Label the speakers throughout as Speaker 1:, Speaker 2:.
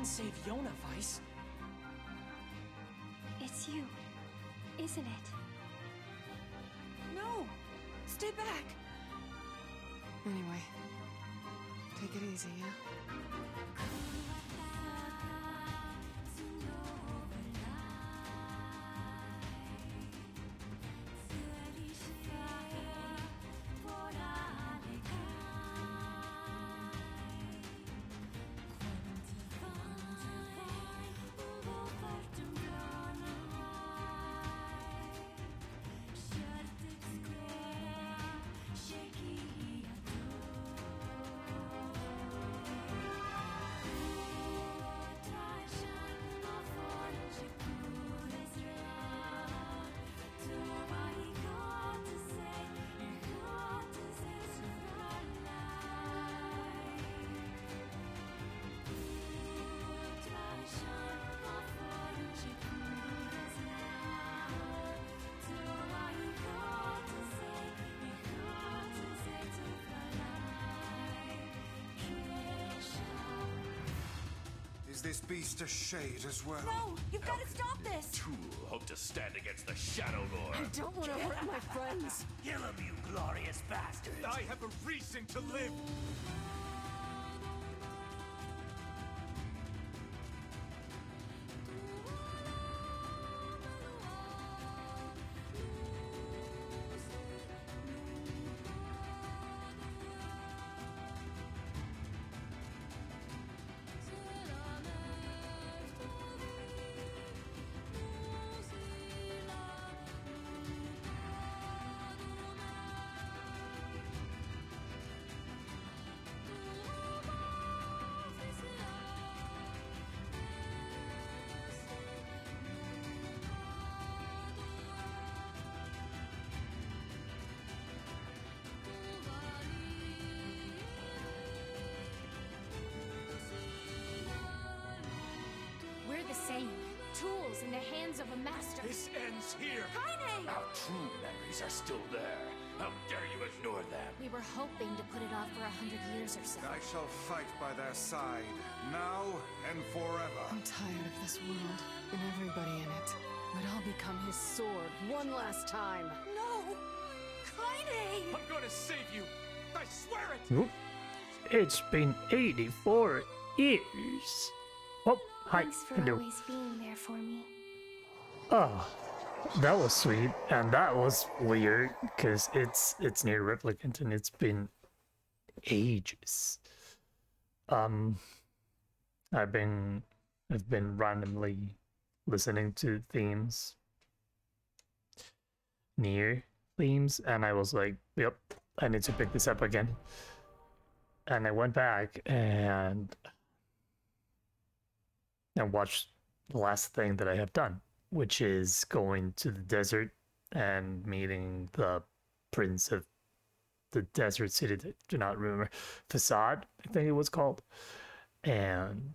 Speaker 1: can save Yona, Weiss.
Speaker 2: It's you, isn't it?
Speaker 1: No! Stay back!
Speaker 3: Anyway, take it easy, yeah?
Speaker 4: Is this beast a shade as well?
Speaker 2: No! You've got to stop this!
Speaker 5: Tool hope to stand against the Shadow Lord.
Speaker 3: I don't want to hurt my friends.
Speaker 6: Kill him, you glorious bastard!
Speaker 4: I have a reason to live!
Speaker 2: We're the same. Tools in the hands of a master.
Speaker 4: This ends here!
Speaker 2: Kaine!
Speaker 5: Our true memories are still there. How dare you ignore them?
Speaker 2: We were hoping to put it off for 100 years or so.
Speaker 4: I shall fight by their side, now and forever.
Speaker 3: I'm tired of this world and everybody in it. But I'll become his sword one last time.
Speaker 2: No! Kaine!
Speaker 4: I'm gonna save you! I swear it!
Speaker 7: Oop. It's been 84 years. Oh, hi.
Speaker 2: Thanks for
Speaker 7: Hello.
Speaker 2: always being there for me.
Speaker 7: Oh, that was sweet, and that was weird because it's NieR Replicant and it's been ages. I've been randomly listening to themes, NieR themes, and I was like, yep, I need to pick this up again. And I went back and watched the last thing that I have done, which is going to the desert and meeting the prince of the desert city that I do not remember, Facade, I think it was called, and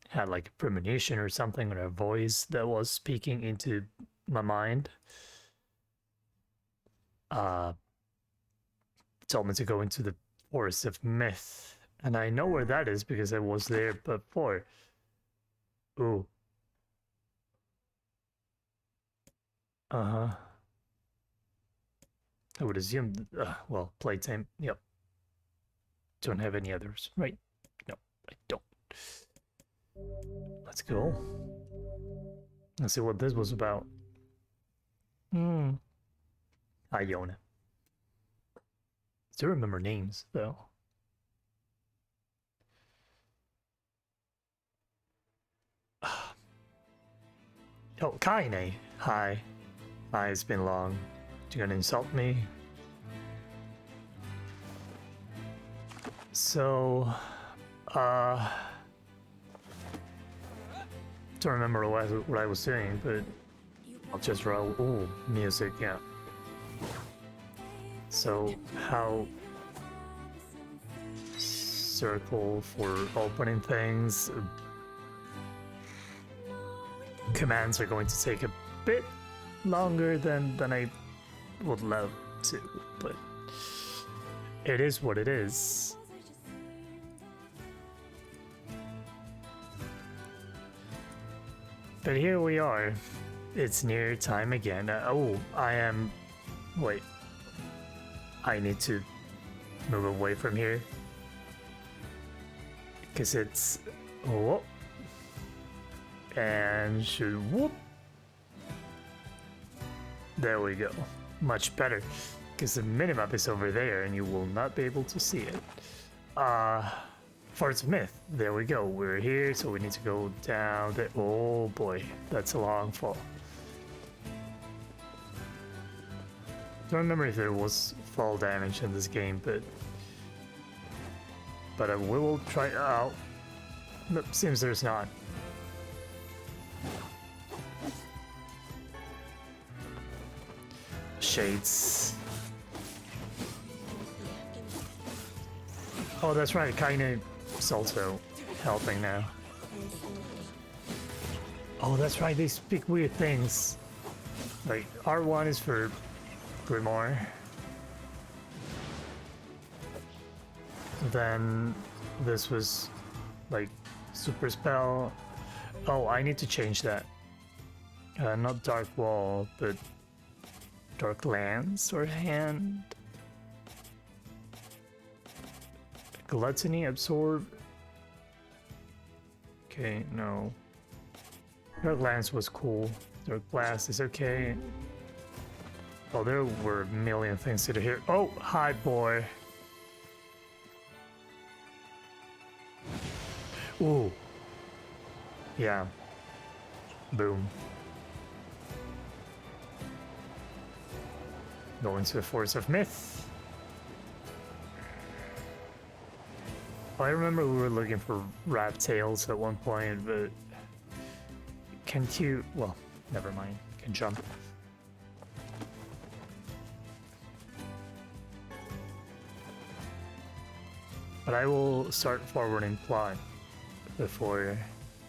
Speaker 7: had like a premonition or something, or a voice that was speaking into my mind. Told me to go into the Forest of Myth, and I know where that is because I was there before. Ooh. Uh-huh. I would assume, well, playtime, yep. Don't have any others, right? No, I don't. Let's go. Let's see what this was about. Hi, Yona. Still remember names, though. Oh, Kaine. Hi. Hi, it's been long. You gonna insult me? So, don't remember what I was saying, but I'll just roll. Ooh, music, yeah. So, how circle for opening things. Commands are going to take a bit longer than I would love to, but it is what it is. But here we are. It's near time again. Oh, I am... Wait. I need to move away from here. Because it's... Whoop. And should whoop. There we go. Much better. Because the minimap is over there and you will not be able to see it. Forts of Myth. There we go. We're here, so we need to go down there. Oh boy, that's a long fall. Don't remember if there was fall damage in this game, but we will try. Oh, nope, seems there's not. Shades. Oh, that's right. Kaine is also helping now. Oh, that's right. They speak weird things. Like R1 is for Grimoire. Then this was like super spell. Oh, I need to change that. Not Dark Wall, but Dark Lance or Hand. Gluttony, Absorb. Okay, no. Dark Lance was cool. Dark Blast is okay. Oh, there were a million things to do here. Oh, hi, boy. Ooh. Yeah. Boom. Go into the Force of Myth. Oh, I remember we were looking for rat tails at one point, but can't you? Well, never mind. Can jump. But I will start forwarding plot before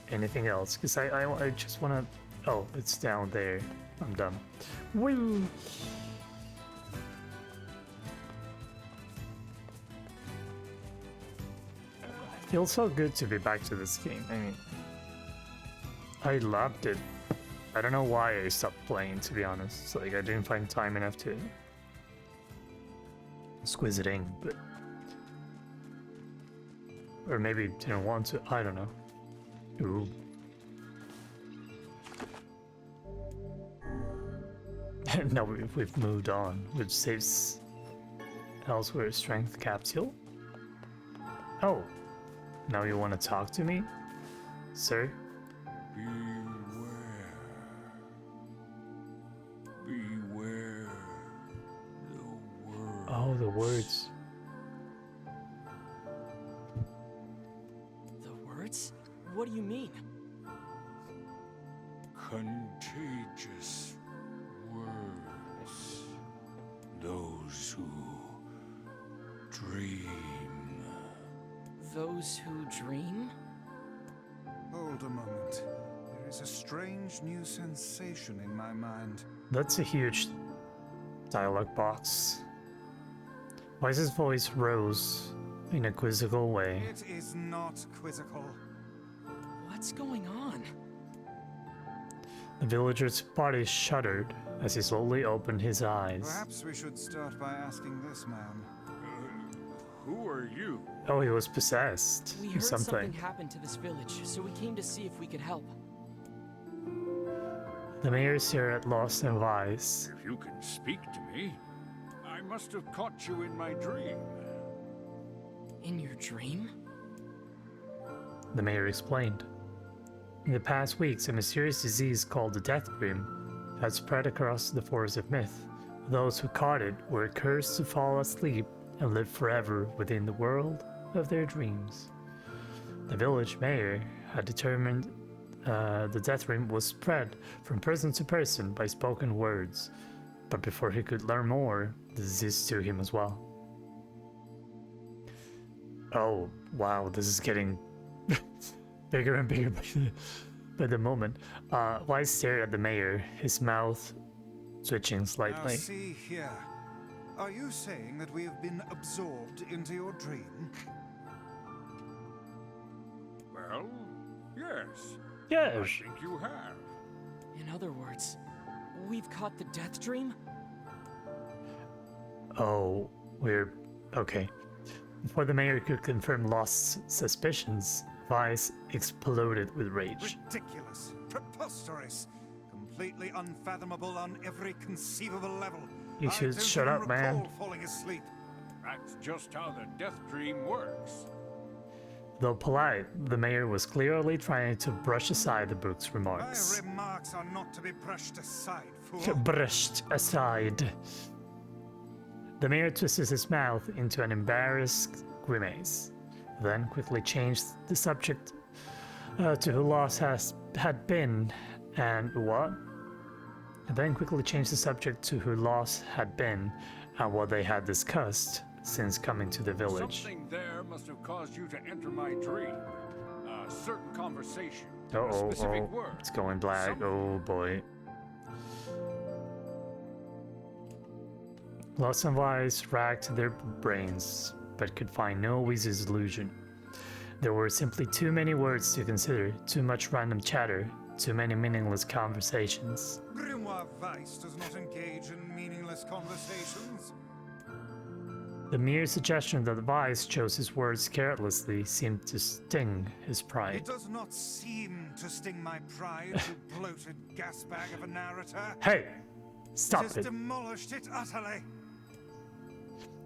Speaker 7: anything else, because I just want to. Oh, it's down there. I'm done. Woo! Feels so good to be back to this game. I mean, I loved it. I don't know why I stopped playing, to be honest. Like, I didn't find time enough to squeeze it in, but... Or maybe didn't want to, I don't know. Ooh. Now we've moved on, which saves elsewhere strength capsule. Oh, now you want to talk to me, sir?
Speaker 5: Beware the words.
Speaker 7: Oh, the words.
Speaker 1: The words? What do you mean?
Speaker 5: Contagious words. Those who dream.
Speaker 1: Those who dream?
Speaker 4: Hold a moment. There is a strange new sensation in my mind.
Speaker 7: That's a huge dialogue box. Wise's voice rose in a quizzical way.
Speaker 4: It is not quizzical.
Speaker 1: What's going on?
Speaker 7: The villager's body shuddered as he slowly opened his eyes.
Speaker 4: Perhaps we should start by asking this man.
Speaker 5: Who are you?
Speaker 7: Oh, he was possessed.
Speaker 1: We
Speaker 7: or
Speaker 1: heard something
Speaker 7: something.
Speaker 1: happened to this village, so we came to see if we could help.
Speaker 7: The mayor's here at loss of eyes.
Speaker 5: If you can speak to me, I must have caught you in my dream.
Speaker 1: In your dream?
Speaker 7: The mayor explained. In the past weeks, a mysterious disease called the Death Dream had spread across the Forest of Myth. Those who caught it were cursed to fall asleep and live forever within the world of their dreams. The village mayor had determined the Death Dream was spread from person to person by spoken words, but before he could learn more, the disease took him as well. Oh, wow, this is getting bigger and bigger by the moment. Wise stared at the mayor, his mouth twitching slightly.
Speaker 4: Now see here. Are you saying that we have been absorbed into your dream?
Speaker 5: Well, yes.
Speaker 7: Yes.
Speaker 5: I think you have.
Speaker 1: In other words, we've caught the death dream?
Speaker 7: Oh, we're... okay. Before the mayor could confirm Lost's suspicions, Vice exploded with rage.
Speaker 4: Ridiculous, preposterous, completely unfathomable on every conceivable level.
Speaker 7: You should
Speaker 4: I don't
Speaker 7: shut
Speaker 4: even
Speaker 7: up, man.
Speaker 4: recall falling asleep.
Speaker 5: That's just how the death dream works.
Speaker 7: Though polite, the mayor was clearly trying to brush aside the book's
Speaker 4: My
Speaker 7: remarks.
Speaker 4: remarks are not to be brushed aside, fool.
Speaker 7: Brushed aside. The mayor twisted his mouth into an embarrassed grimace, then quickly changed the subject to who Lost had been and what? And then quickly changed the subject to who Lost had been and what they had discussed since coming to the village.
Speaker 5: Something there must have caused you to enter my dream. A certain conversation. A
Speaker 7: Oh,
Speaker 5: specific word.
Speaker 7: it's going black.
Speaker 5: Something.
Speaker 7: Oh boy. Lost and Wise racked their brains, but could find no easy solution. There were simply too many words to consider, too much random chatter, too many meaningless conversations.
Speaker 4: Grimoire Weiss does not engage in meaningless conversations.
Speaker 7: The mere suggestion that Wise chose his words carelessly seemed to sting his
Speaker 4: It
Speaker 7: pride.
Speaker 4: does not seem to sting my pride, you bloated gasbag of a narrator.
Speaker 7: Hey! Stop
Speaker 4: It has
Speaker 7: it!
Speaker 4: demolished it utterly.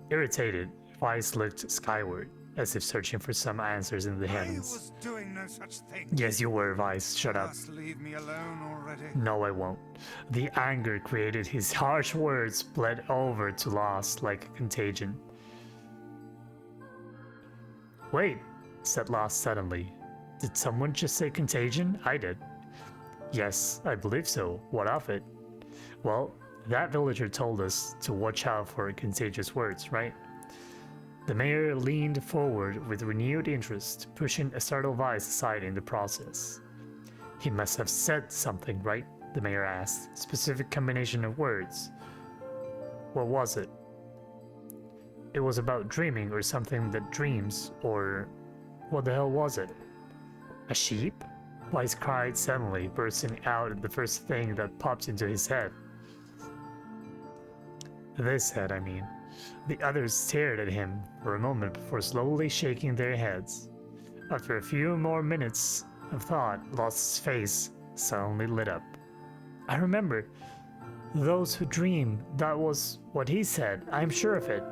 Speaker 7: Irritated, Wise looked skyward, as if searching for some answers in the
Speaker 4: I
Speaker 7: heavens.
Speaker 4: was doing no such thing.
Speaker 7: Yes, you were, Wise. Shut up.
Speaker 4: Just leave me alone already.
Speaker 7: No, I won't. The anger created his harsh words bled over to Lost like a contagion. Wait, said Lost suddenly. Did someone just say contagion? I did. Yes, I believe so. What of it? Well, that villager told us to watch out for contagious words, right? The mayor leaned forward with renewed interest, pushing a startled Vice aside in the process. He must have said something, right? The mayor asked. Specific combination of words. What was it? It was about dreaming or something that dreams, or what the hell was it? A sheep? Wise cried suddenly, bursting out at the first thing that popped into his head. This head, I mean. The others stared at him for a moment before slowly shaking their heads. After a few more minutes of thought, Lost's face suddenly lit up. I remember. Those who dream, that was what he said, I'm sure of it.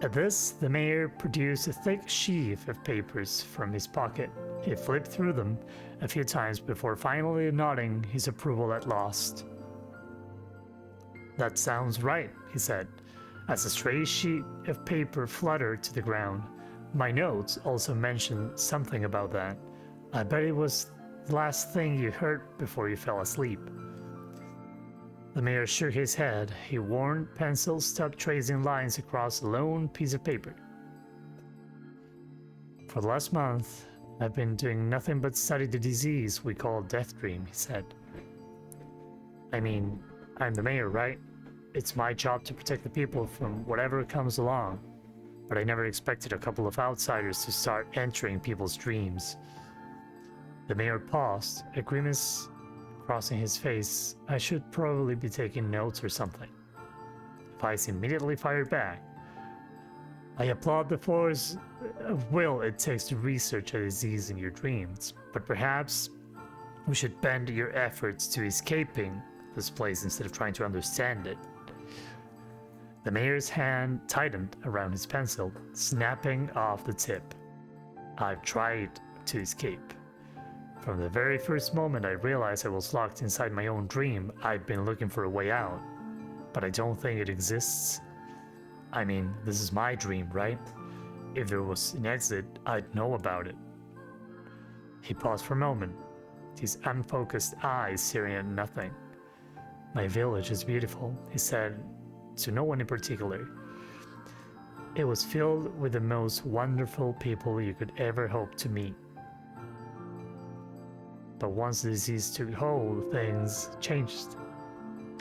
Speaker 7: At this, the mayor produced a thick sheaf of papers from his pocket. He flipped through them a few times before finally nodding his approval at Lost. That sounds right, he said, as a stray sheet of paper fluttered to the ground. My notes also mentioned something about that. I bet it was the last thing you heard before you fell asleep. The mayor shook his head. He warned pencil stopped tracing lines across a lone piece of paper. For the last month, I've been doing nothing but study the disease we call death dream, he said. I mean, I'm the mayor, right? It's my job to protect the people from whatever comes along. But I never expected a couple of outsiders to start entering people's dreams. The mayor paused, a grimace crossing his face. I should probably be taking notes or something. Vice immediately fired back. I applaud the force of will it takes to research a disease in your dreams, but perhaps we should bend your efforts to escaping this place instead of trying to understand it. The mayor's hand tightened around his pencil, snapping off the tip. I've tried to escape. From the very first moment I realized I was locked inside my own dream, I've been looking for a way out. But I don't think it exists. I mean, this is my dream, right? If there was an exit, I'd know about it. He paused for a moment, his unfocused eyes staring at nothing. My village is beautiful, he said, to no one in particular. It was filled with the most wonderful people you could ever hope to meet. But once the disease took hold, things changed.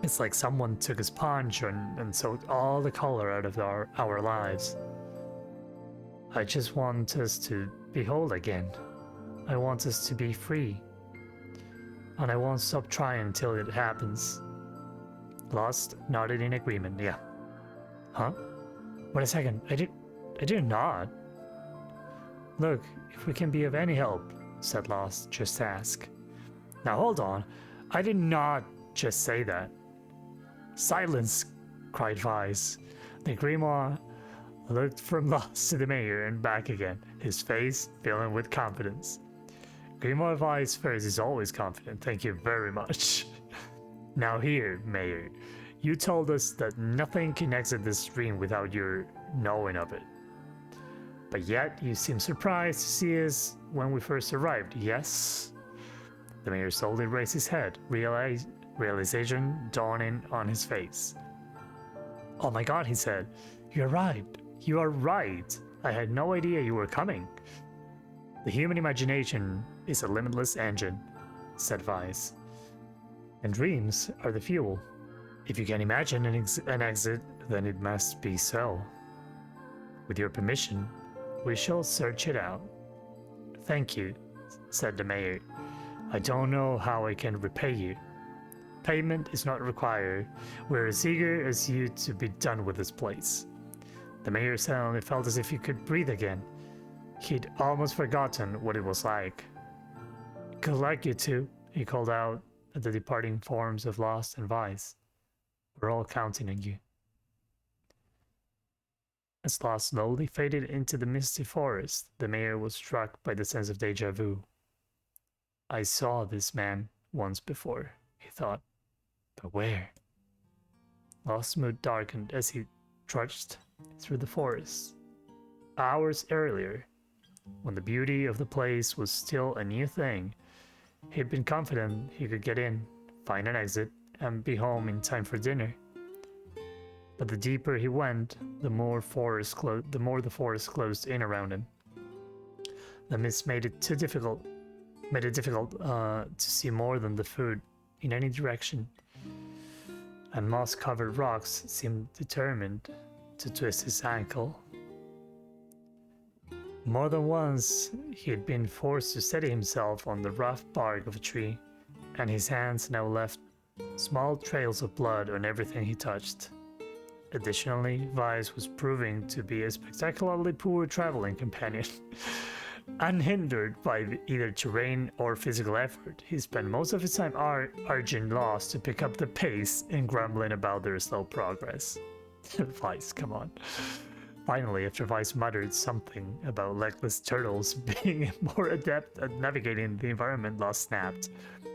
Speaker 7: It's like someone took a sponge and soaked all the color out of our lives. I just want us to be whole again. I want us to be free. and I won't stop trying until it happens. Lost nodded in agreement. Yeah. Huh? Wait a second. I did not. Look, if we can be of any help, said Lost, just ask. Now hold on. I did not just say that. Silence, cried Vice. The grimoire looked from Lost to the mayor and back again, his face filling with confidence. Grimoire Vice first is always confident, thank you very much. Now here, Mayor, you told us that nothing can exit this stream without your knowing of it. But yet, you seem surprised to see us when we first arrived, yes? The mayor slowly raised his head, realization dawning on his face. Oh my god, he said. You're right. You are right. I had no idea you were coming. The human imagination is a limitless engine, said Vice. And dreams are the fuel. If you can imagine an exit, then it must be so. With your permission, we shall search it out. Thank you, said the mayor. I don't know how I can repay you. Payment is not required. We're as eager as you to be done with this place. The mayor suddenly felt as if he could breathe again. He'd almost forgotten what it was like. Good luck, you two, he called out at the departing forms of Lost and Vice. We're all counting on you. As Lost slowly faded into the misty forest, the mayor was struck by the sense of deja vu. I saw this man once before, he thought. But where? Lost's mood darkened as he trudged through the forest. Hours earlier, when the beauty of the place was still a new thing, he'd been confident he could get in, find an exit, and be home in time for dinner. But the deeper he went, the more the forest closed in around him. The mist made it difficult to see more than the food in any direction, and moss-covered rocks seemed determined to twist his ankle. More than once, he had been forced to steady himself on the rough bark of a tree, and his hands now left small trails of blood on everything he touched. Additionally, Vice was proving to be a spectacularly poor traveling companion. Unhindered by either terrain or physical effort, he spent most of his time urging Lost to pick up the pace and grumbling about their slow progress. Vice, come on. Finally, after Vice muttered something about legless turtles being more adept at navigating the environment, Lost snapped.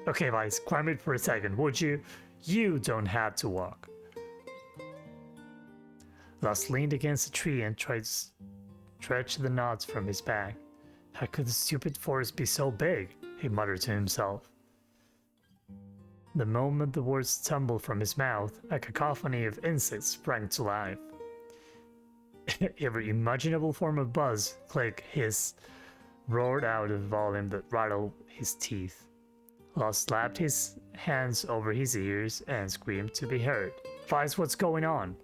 Speaker 7: Okay, Vice, climb it for a second, would you? You don't have to walk. Lost leaned against a tree and tried to stretch the knots from his back. How could the stupid forest be so big? He muttered to himself. The moment the words tumbled from his mouth, a cacophony of insects sprang to life. Every imaginable form of buzz, click, hiss, roared out a volume that rattled his teeth. Lost slapped his hands over his ears and screamed to be heard. Vice, what's going on?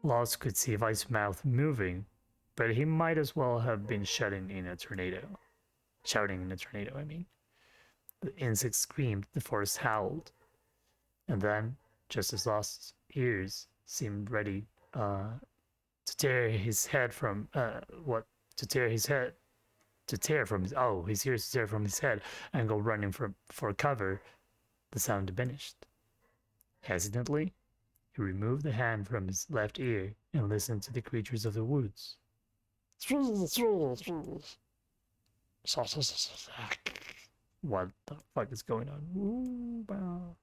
Speaker 7: Lost could see Vice's mouth moving, but he might as well have been shouting in a tornado, I mean. The insect screamed, the forest howled. And then, just as Lost's ears seemed ready to tear his head from his ears to tear from his head and go running for cover, the sound diminished. Hesitantly, he removed the hand from his left ear and listened to the creatures of the woods. What the fuck is going on?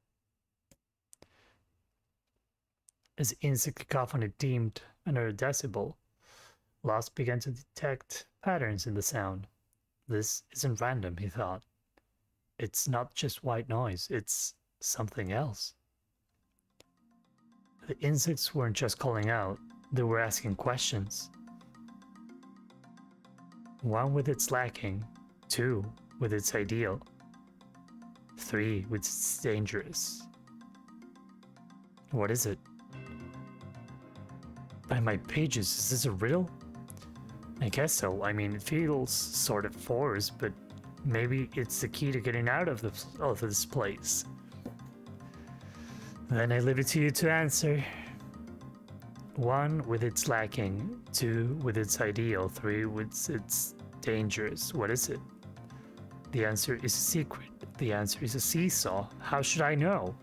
Speaker 7: As insect cacophony deemed another decibel, Lost began to detect patterns in the sound. This isn't random, he thought. It's not just white noise, it's something else. The insects weren't just calling out, they were asking questions. 1 with its lacking, 2 with its ideal, 3 with its dangerous. What is it? By my pages, is this a riddle? I guess so. I mean, it feels sort of forced, but Maybe it's the key to getting out of this place. Then I leave it to you to answer. 1 with its lacking, 2 with its ideal, 3 with its dangerous. What is it? The answer is a secret. The answer is a seesaw. How should I know?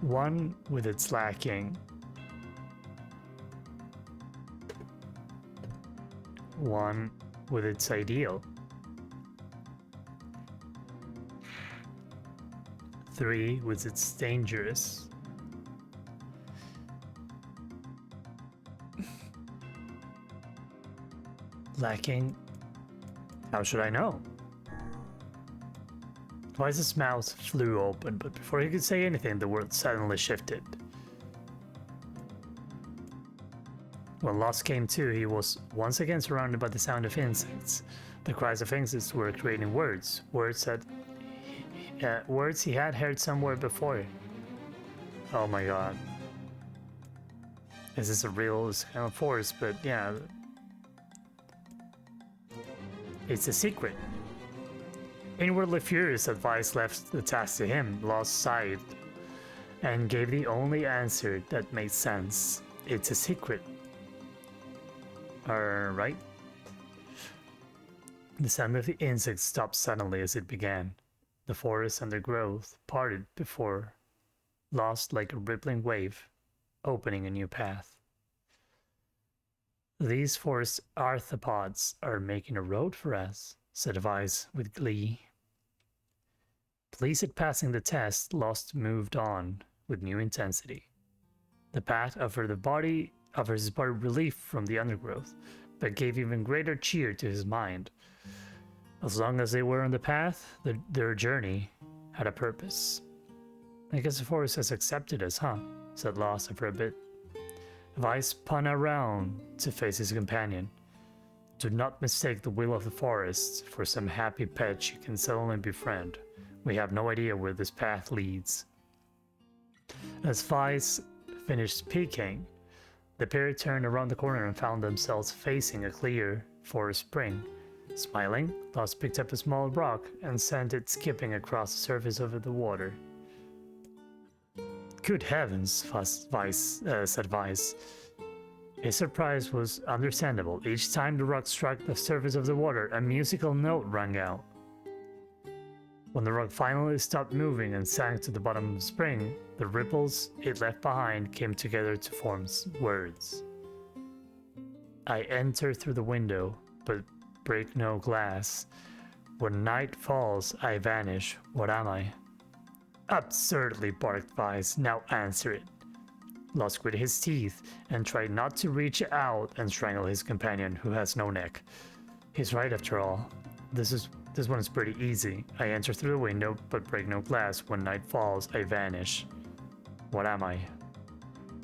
Speaker 7: One with its lacking. 1 with its ideal. 3 with its dangerous. Lacking. How should I know? Twice's mouth flew open, but before he could say anything, the world suddenly shifted. When Lost came to, he was once again surrounded by the sound of insects. The cries of insects were creating words, words he had heard somewhere before. Oh my god. Is this a real kind of force? But yeah. It's a secret. Inwardly furious that Vice left the task to him, Lost sighed and gave the only answer that made sense. It's a secret. Alright. The sound of the insects stopped suddenly as it began. The forest undergrowth parted before Lost like a rippling wave, opening a new path. These forest arthropods are making a road for us, said Vice with glee. Pleased at passing the test, Lost moved on with new intensity. The path offers his body relief from the undergrowth, but gave even greater cheer to his mind. As long as they were on the path, their journey had a purpose. I guess the forest has accepted us, huh? Said Lost after a bit. Vice spun around to face his companion. Do not mistake the will of the forest for some happy pet you can suddenly befriend. We have no idea where this path leads. As Vice finished speaking, the pair turned around the corner and found themselves facing a clear forest spring. Smiling, Lost picked up a small rock and sent it skipping across the surface of the water. Good heavens, said Vice. His surprise was understandable. Each time the rock struck the surface of the water, a musical note rang out. When the rock finally stopped moving and sank to the bottom of the spring, the ripples it left behind came together to form words. I enter through the window, but break no glass. When night falls, I vanish. What am I? Absurdly, barked Vice. Now answer it. Lost gritted his teeth and tried not to reach out and strangle his companion, who has no neck. He's right after all. This one is pretty easy. I enter through the window, but break no glass. When night falls, I vanish. What am I?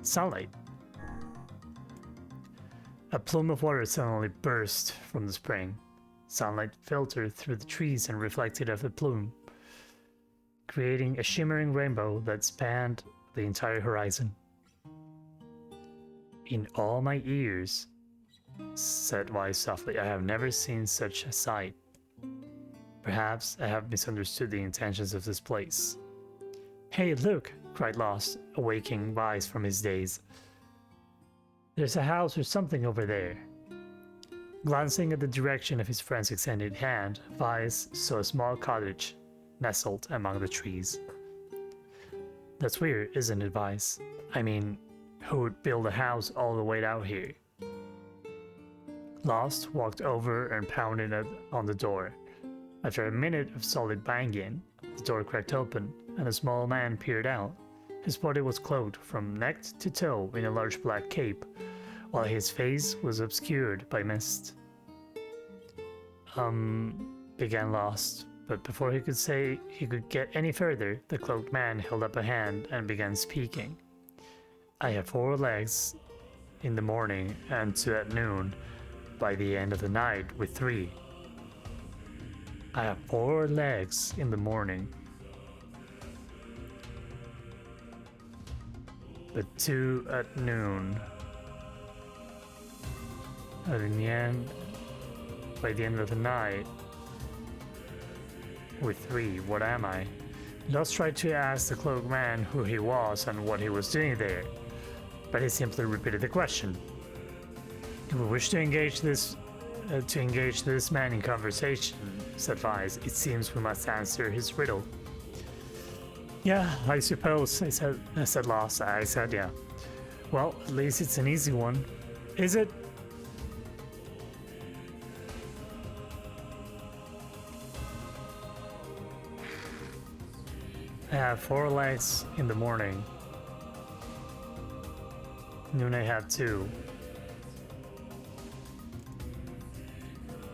Speaker 7: Sunlight. A plume of water suddenly burst from the spring. Sunlight filtered through the trees and reflected off the plume, creating a shimmering rainbow that spanned the entire horizon. In all my years, said Vice softly, I have never seen such a sight. Perhaps I have misunderstood the intentions of this place. Hey, look, cried Lost, awaking Vice from his daze. There's a house or something over there. Glancing at the direction of his friend's extended hand, Vice saw a small cottage nestled among the trees. That's weird, isn't it, Vice? I mean, who would build a house all the way out here? Lost walked over and pounded on the door. After a minute of solid banging, the door cracked open, and a small man peered out. His body was clothed from neck to toe in a large black cape, while his face was obscured by mist. Began Lost, but before he could get any further, the cloaked man held up a hand and began speaking. I have 4 legs in the morning and 2 at noon, by the end of the night with 3. I have 4 legs in the morning, but 2 at noon. And in the end, by the end of the night, we're three. What am I? Lost tried to ask the cloaked man who he was and what he was doing there, but he simply repeated the question. If we wish to engage this man in conversation, said Vice, it seems we must answer his riddle. Yeah, I suppose, I said Lost. I said yeah. Well, at least it's an easy one. Is it? I have 4 legs in the morning. Noon I have 2.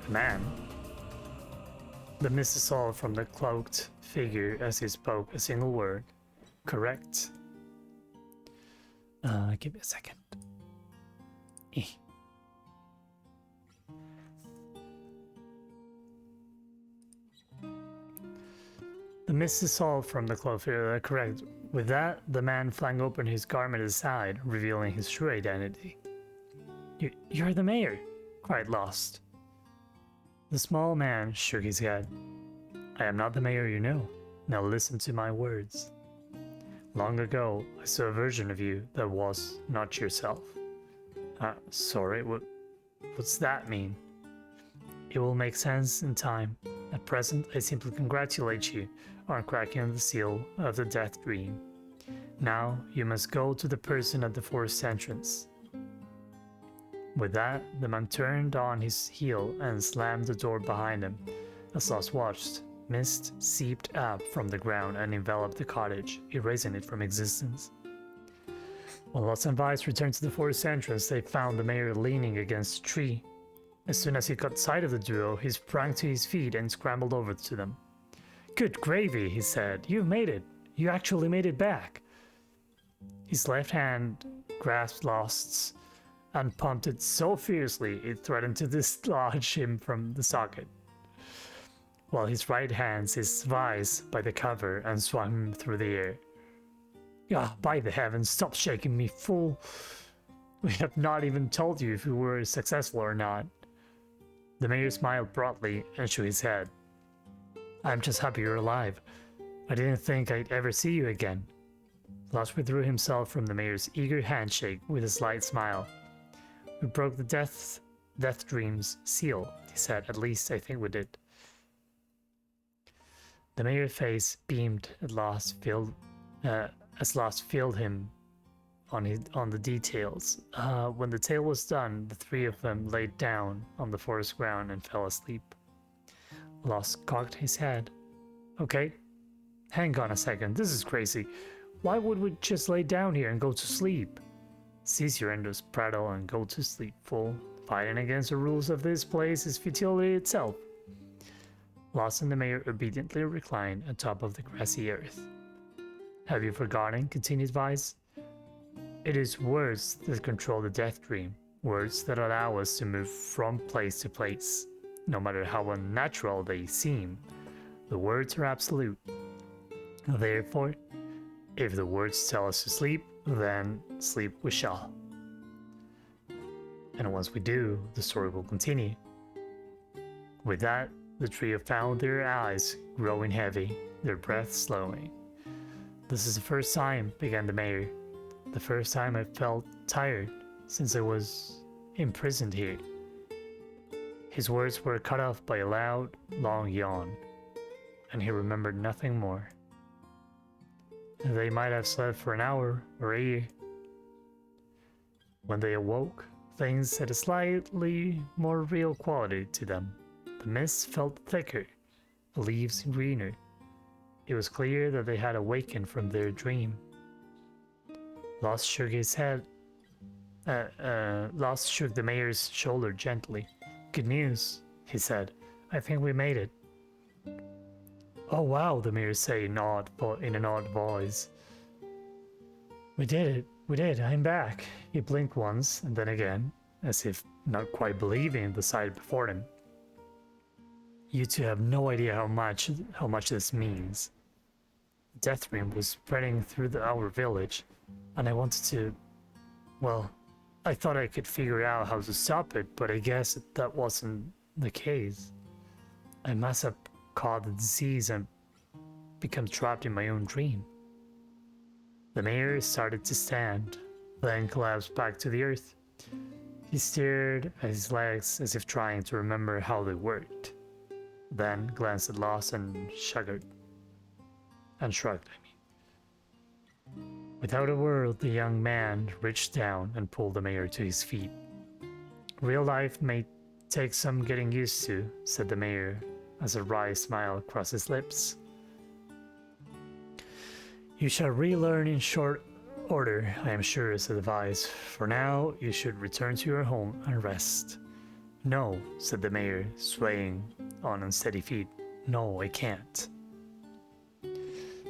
Speaker 7: Man. The mist dissolved from the cloaked figure as he spoke a single word. Correct. Give me a second. The mist dissolved from the cloaked figure. Correct. With that, the man flung open his garment aside, revealing his true identity. You're the mayor, cried Lost. The small man shook his head. I am not the mayor you know. Now listen to my words. Long ago, I saw a version of you that was not yourself. Sorry, what's that mean? It will make sense in time. At present, I simply congratulate you on cracking the seal of the Death Dream. Now, you must go to the person at the forest entrance. With that, the man turned on his heel and slammed the door behind him. As Lost watched, mist seeped up from the ground and enveloped the cottage, erasing it from existence. When Lost and Vice returned to the forest entrance, they found the mayor leaning against a tree. As soon as he caught sight of the duo, he sprang to his feet and scrambled over to them. Good gravy, he said. You've made it. You actually made it back. His left hand grasped Lost's and pumped it so fiercely it threatened to dislodge him from the socket, while his right hand seized Vice by the cover and swung him through the air. Ah, by the heavens, stop shaking me, fool! We have not even told you if we were successful or not. The mayor smiled broadly and shook his head. I'm just happy you're alive. I didn't think I'd ever see you again. Lost withdrew himself from the mayor's eager handshake with a slight smile. We broke the Death Dream's seal, he said. At least I think we did. The mayor's face beamed as Lost filled him on the details. When the tale was done, the three of them laid down on the forest ground and fell asleep. Lost cocked his head. Okay, hang on a second, this is crazy. Why would we just lay down here and go to sleep? Cease your endless prattle and go to sleep, fool. Fighting against the rules of this place is futility itself. Lost and the mayor obediently reclined atop of the grassy earth. Have you forgotten? Continued Vice. It is words that control the Death Dream, words that allow us to move from place to place, no matter how unnatural they seem. The words are absolute. Therefore, if the words tell us to sleep, then sleep we shall. And once we do, the story will continue. With that, the trio found their eyes growing heavy, their breath slowing. This is the first time, began the mayor. The first time I felt tired since I was imprisoned here. His words were cut off by a loud, long yawn, and he remembered nothing more. They might have slept for an hour or a year. When they awoke, things had a slightly more real quality to them. The mist felt thicker, the leaves greener. It was clear that they had awakened from their dream. Lost shook his head. Lost shook the mayor's shoulder gently. Good news, he said. I think we made it. Oh wow, the mayor said in an odd voice. We did it. We did. I'm back. He blinked once and then again, as if not quite believing the sight before him. You two have no idea how much this means. Death Dream was spreading through our village, and I wanted to, well, I thought I could figure out how to stop it, but I guess that wasn't the case. I must have caught the disease and become trapped in my own dream. The mayor started to stand, then collapsed back to the earth. He stared at his legs as if trying to remember how they worked, then glanced at Lost and shrugged. Without a word, the young man reached down and pulled the mayor to his feet. Real life may take some getting used to, said the mayor, as a wry smile crossed his lips. You shall relearn in short order, I am sure, said the vice. For now, you should return to your home and rest. No, said the mayor, swaying on unsteady feet. No, I can't.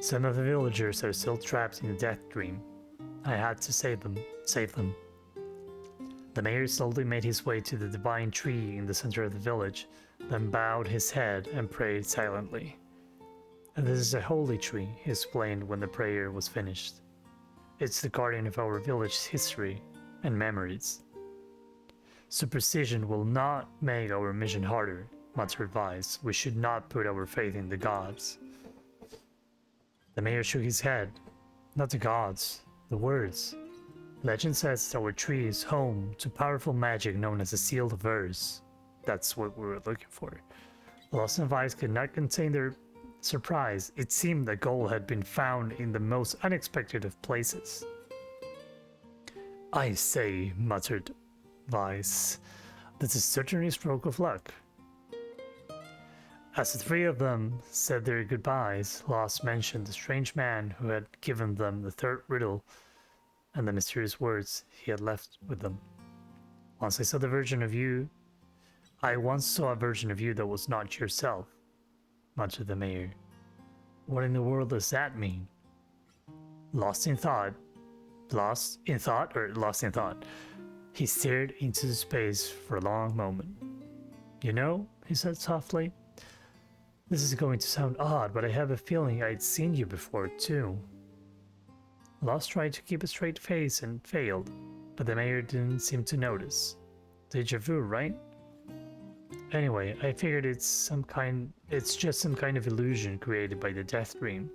Speaker 7: Some of the villagers are still trapped in the death dream. I had to save them. The mayor slowly made his way to the divine tree in the center of the village, then bowed his head and prayed silently. This is a holy tree, he explained when the prayer was finished. It's the guardian of our village's history and memories. Superstition will not make our mission harder, Mutzer advised. We should not put our faith in the gods. The mayor shook his head. Not the gods, the words. Legend says our tree is home to powerful magic known as the sealed verse. That's what we were looking for. Lost and Vice could not contain their surprise. It seemed the gold had been found in the most unexpected of places. I say, muttered Vice, this is certainly a stroke of luck. As the three of them said their goodbyes, Lost mentioned the strange man who had given them the third riddle and the mysterious words he had left with them. I once saw a version of you that was not yourself, muttered the mayor. What in the world does that mean? Lost in thought? He stared into space for a long moment. You know, he said softly, this is going to sound odd, but I have a feeling I'd seen you before, too. Lost tried to keep a straight face and failed, but the mayor didn't seem to notice. Deja vu, right? Anyway, I figured it's just some kind of illusion created by the death dream.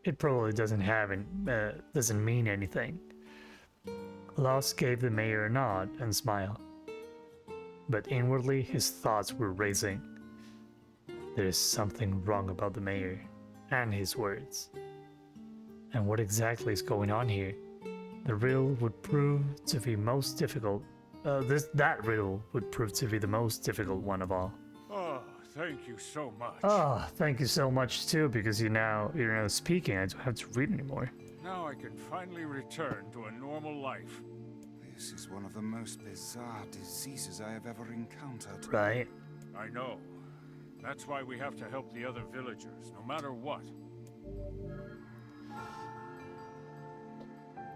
Speaker 7: It probably doesn't mean anything. Lost gave the mayor a nod and smiled, but inwardly his thoughts were racing. There is something wrong about the mayor and his words. And what exactly is going on here? The riddle would prove to be most difficult. That riddle would prove to be the most difficult one of all.
Speaker 5: Oh, thank you so much.
Speaker 7: Oh, thank you so much too, because you're now speaking. I don't have to read anymore.
Speaker 5: Now I can finally return to a normal life.
Speaker 4: This is one of the most bizarre diseases I have ever encountered.
Speaker 7: Right?
Speaker 5: I know. That's why we have to help the other villagers, no matter what.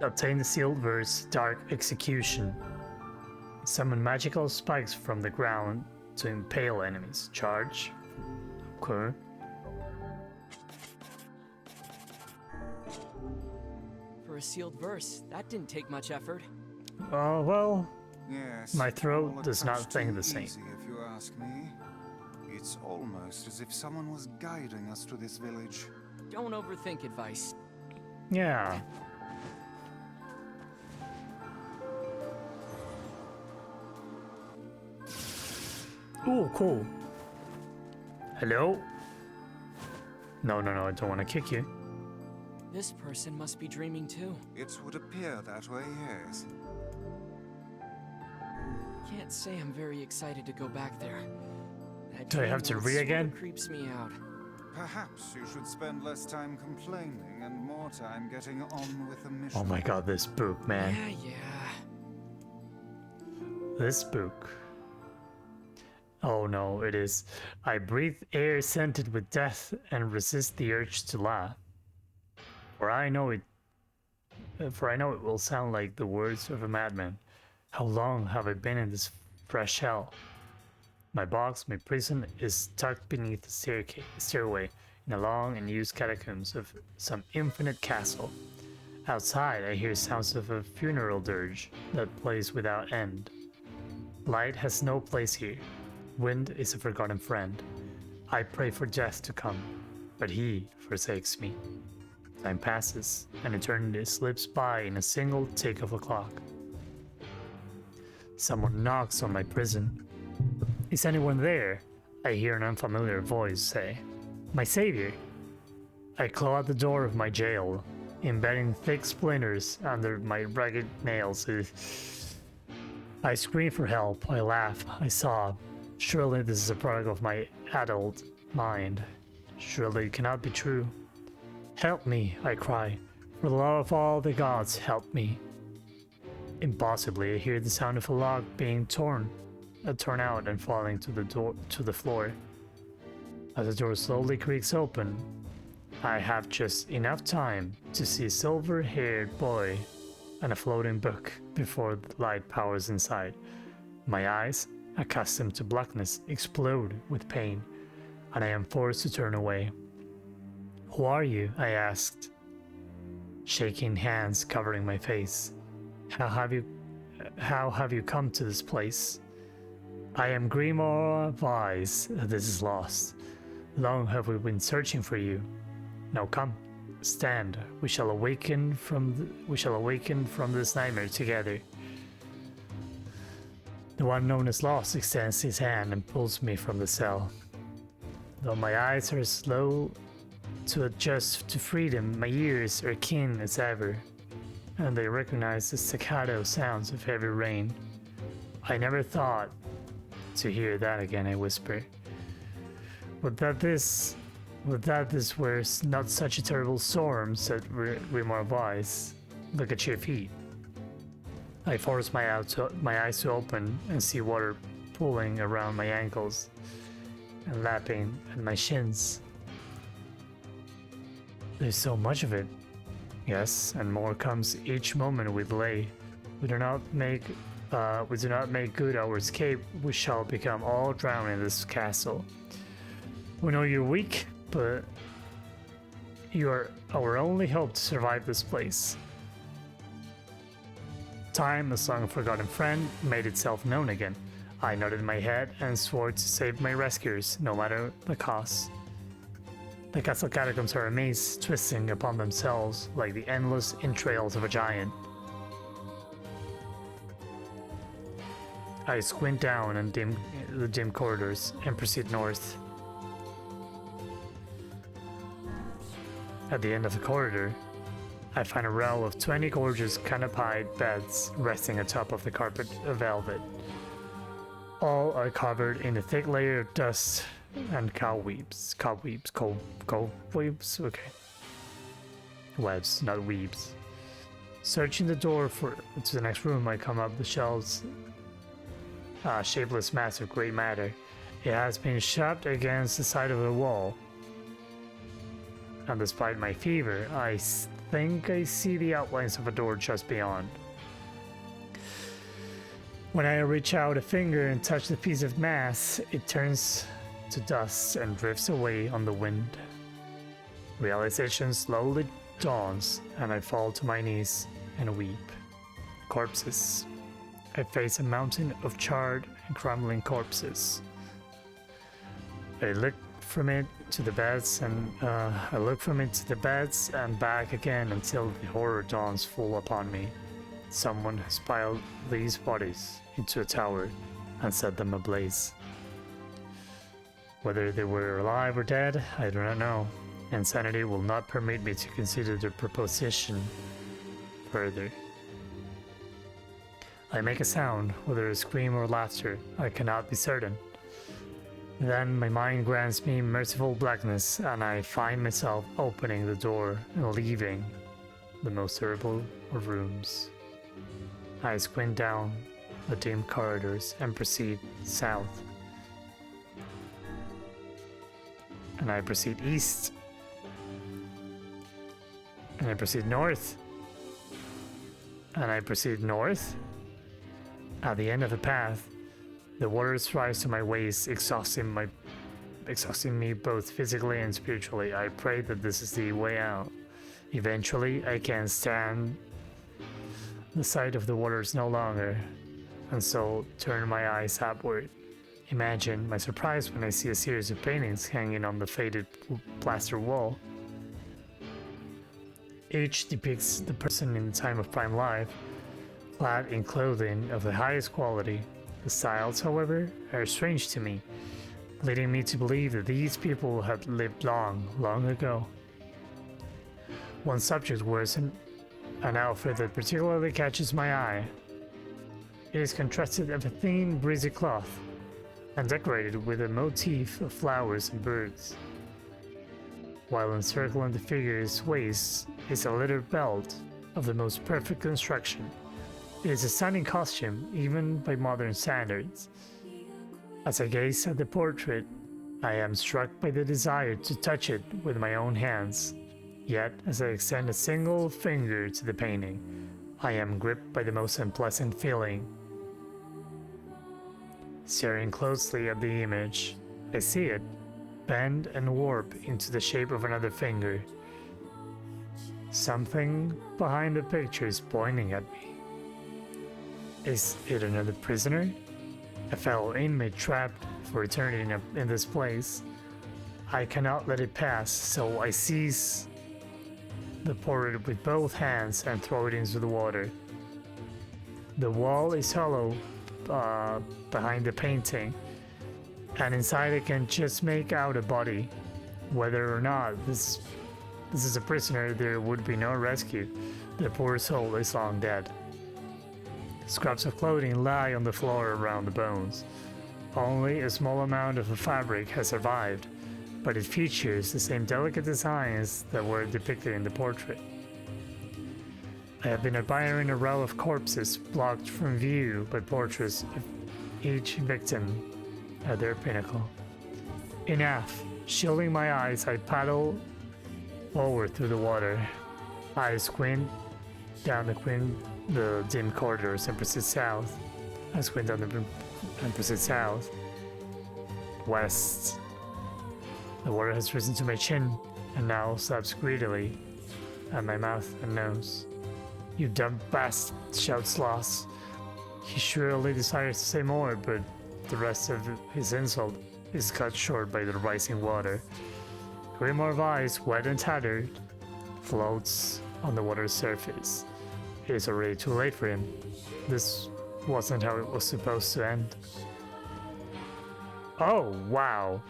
Speaker 7: Obtain the sealed verse, Dark Execution. Summon magical spikes from the ground to impale enemies. Charge. Okay.
Speaker 1: For a sealed verse, that didn't take much effort.
Speaker 7: Oh, well,
Speaker 4: Yes.
Speaker 7: my throat
Speaker 4: all a
Speaker 7: does not
Speaker 4: touch
Speaker 7: think
Speaker 4: too
Speaker 7: the same.
Speaker 4: easy, if you ask me. It's almost as if someone was guiding us to this village.
Speaker 1: Don't overthink advice.
Speaker 7: Yeah. Ooh, cool. Hello? No, I don't want to kick you.
Speaker 1: This person must be dreaming too.
Speaker 4: It would appear that way, yes.
Speaker 1: Can't say I'm very excited to go back there. That
Speaker 7: Do I have to
Speaker 1: dream world
Speaker 7: read
Speaker 1: sorta
Speaker 7: again?
Speaker 1: Creeps me out.
Speaker 4: Perhaps you should spend less time complaining and more time getting on with the mission.
Speaker 7: Oh my god, this book, man.
Speaker 1: Yeah.
Speaker 7: This book. Oh no, it is. I breathe air scented with death and resist the urge to laugh. For I know it will sound like the words of a madman. How long have I been in this fresh hell? My box, my prison, is tucked beneath the stairway in a long and used catacombs of some infinite castle. Outside, I hear sounds of a funeral dirge that plays without end. Light has no place here. Wind is a forgotten friend. I pray for death to come, but he forsakes me. Time passes, and eternity slips by in a single tick of a clock. Someone knocks on my prison. Is anyone there? I hear an unfamiliar voice say. My savior! I claw at the door of my jail, embedding thick splinters under my ragged nails. I scream for help, I laugh, I sob. Surely this is a product of my adult mind. Surely it cannot be true. Help me, I cry. For the love of all the gods, help me. Impossibly, I hear the sound of a log being torn out and falling to the floor. As the door slowly creaks open, I have just enough time to see a silver-haired boy and a floating book before the light powers inside. My eyes, accustomed to blackness, explode with pain, and I am forced to turn away. Who are you? I asked, shaking hands covering my face. How have you come to this place? I am Grimoire Vise. This is lost. Long have we been searching for you. Now come, stand. We shall awaken from this nightmare together. The one known as Lost extends his hand and pulls me from the cell. Though my eyes are slow to adjust to freedom, my ears are keen as ever, and they recognize the staccato sounds of heavy rain. I never thought to hear that again, I whisper. Would that this were not such a terrible storm, said Grimoire Wise. Look at your feet. I force my eyes to open and see water pooling around my ankles and lapping at my shins. There's so much of it. Yes, and more comes each moment we delay. We do not make good our escape. We shall become all drowned in this castle. We know you're weak, but you are our only hope to survive this place. Time, a song of forgotten friend, made itself known again. I nodded my head and swore to save my rescuers, no matter the cost. The castle catacombs are a maze, twisting upon themselves like the endless entrails of a giant. I squint down and the dim corridors and proceed north. At the end of the corridor, I find a row of 20 gorgeous canopied beds resting atop of the carpet of velvet. All are covered in a thick layer of dust and cobwebs. Okay. Webs, not weebs. Searching the door to the next room, I come up the shelves. A shapeless mass of gray matter. It has been shoved against the side of the wall. And despite my fever, I think I see the outlines of a door just beyond. When I reach out a finger and touch the piece of mass, it turns to dust and drifts away on the wind. Realization slowly dawns, and I fall to my knees and weep. Corpses. I face a mountain of charred and crumbling corpses. I look from it to the beds and back again until the horror dawns full upon me. Someone has piled these bodies into a tower and set them ablaze. Whether they were alive or dead, I do not know. Insanity will not permit me to consider the proposition further. I make a sound, whether a scream or laughter, I cannot be certain. Then my mind grants me merciful blackness, and I find myself opening the door and leaving the most terrible of rooms. I squint down the dim corridors and proceed south. And I proceed east. And I proceed north. And I proceed north. At the end of the path, the waters rise to my waist, exhausting me both physically and spiritually. I pray that this is the way out. Eventually, I can't stand the sight of the waters no longer, and so turn my eyes upward. Imagine my surprise when I see a series of paintings hanging on the faded plaster wall. Each depicts the person in the time of prime life, clad in clothing of the highest quality. The styles, however, are strange to me, leading me to believe that these people had lived long, long ago. One subject wears an outfit that particularly catches my eye. It is constructed of a thin, breezy cloth and decorated with a motif of flowers and birds. While encircling the figure's waist is a leather belt of the most perfect construction. It is a stunning costume, even by modern standards. As I gaze at the portrait, I am struck by the desire to touch it with my own hands. Yet, as I extend a single finger to the painting, I am gripped by the most unpleasant feeling. Staring closely at the image, I see it bend and warp into the shape of another finger. Something behind the picture is pointing at me. Is it another prisoner? A fellow inmate trapped for eternity in this place. I cannot let it pass, so I seize the portrait with both hands and throw it into the water. The wall is hollow behind the painting, and inside I can just make out a body. Whether or not this is a prisoner, there would be no rescue. The poor soul is long dead. Scraps of clothing lie on the floor around the bones. Only a small amount of the fabric has survived, but it features the same delicate designs that were depicted in the portrait. I have been admiring a row of corpses blocked from view by portraits of each victim at their pinnacle. Enough! Shielding my eyes, I paddle forward through the water. I squint down the dim corridors and proceed south. I squint down and proceed south. West. The water has risen to my chin and now slaps greedily at my mouth and nose. "You dumb bast!" shouts Sloss. He surely desires to say more, but the rest of his insult is cut short by the rising water. A grimoire of ice, wet and tattered, floats on the water's surface. It is already too late for him. This wasn't how it was supposed to end. Oh, wow.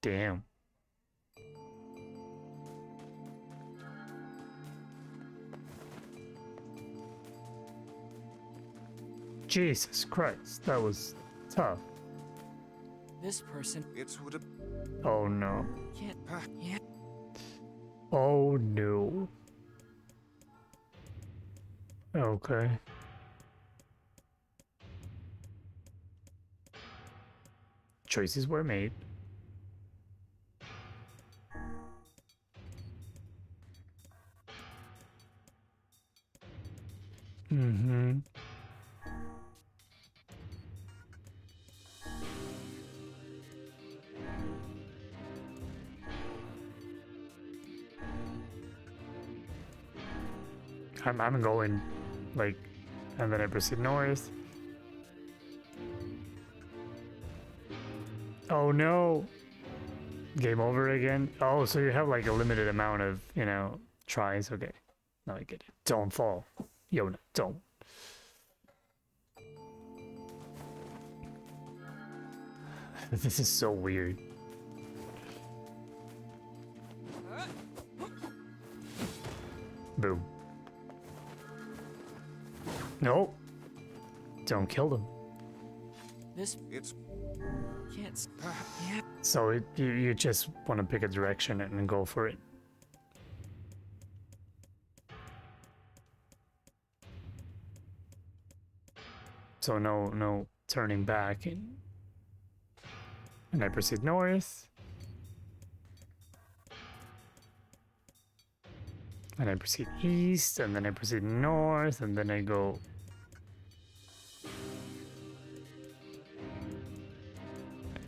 Speaker 7: Damn. Jesus Christ, that was tough.
Speaker 1: This person
Speaker 4: It would have.
Speaker 7: Oh no.
Speaker 1: can't. Yeah.
Speaker 7: Oh no. Okay. Choices were made. Mm-hmm. I'm going, like, and then I proceed north. Oh no! Game over again? Oh, so you have like a limited amount of, you know, tries. Okay. Now I get it. Don't fall. Yona, don't. This is so weird. Boom. No. Don't kill them.
Speaker 1: This
Speaker 4: It's.
Speaker 1: can't. Yeah.
Speaker 7: So you just want to pick a direction and go for it. So no turning back. And I proceed north. And I proceed east, and then I proceed north, and then I go...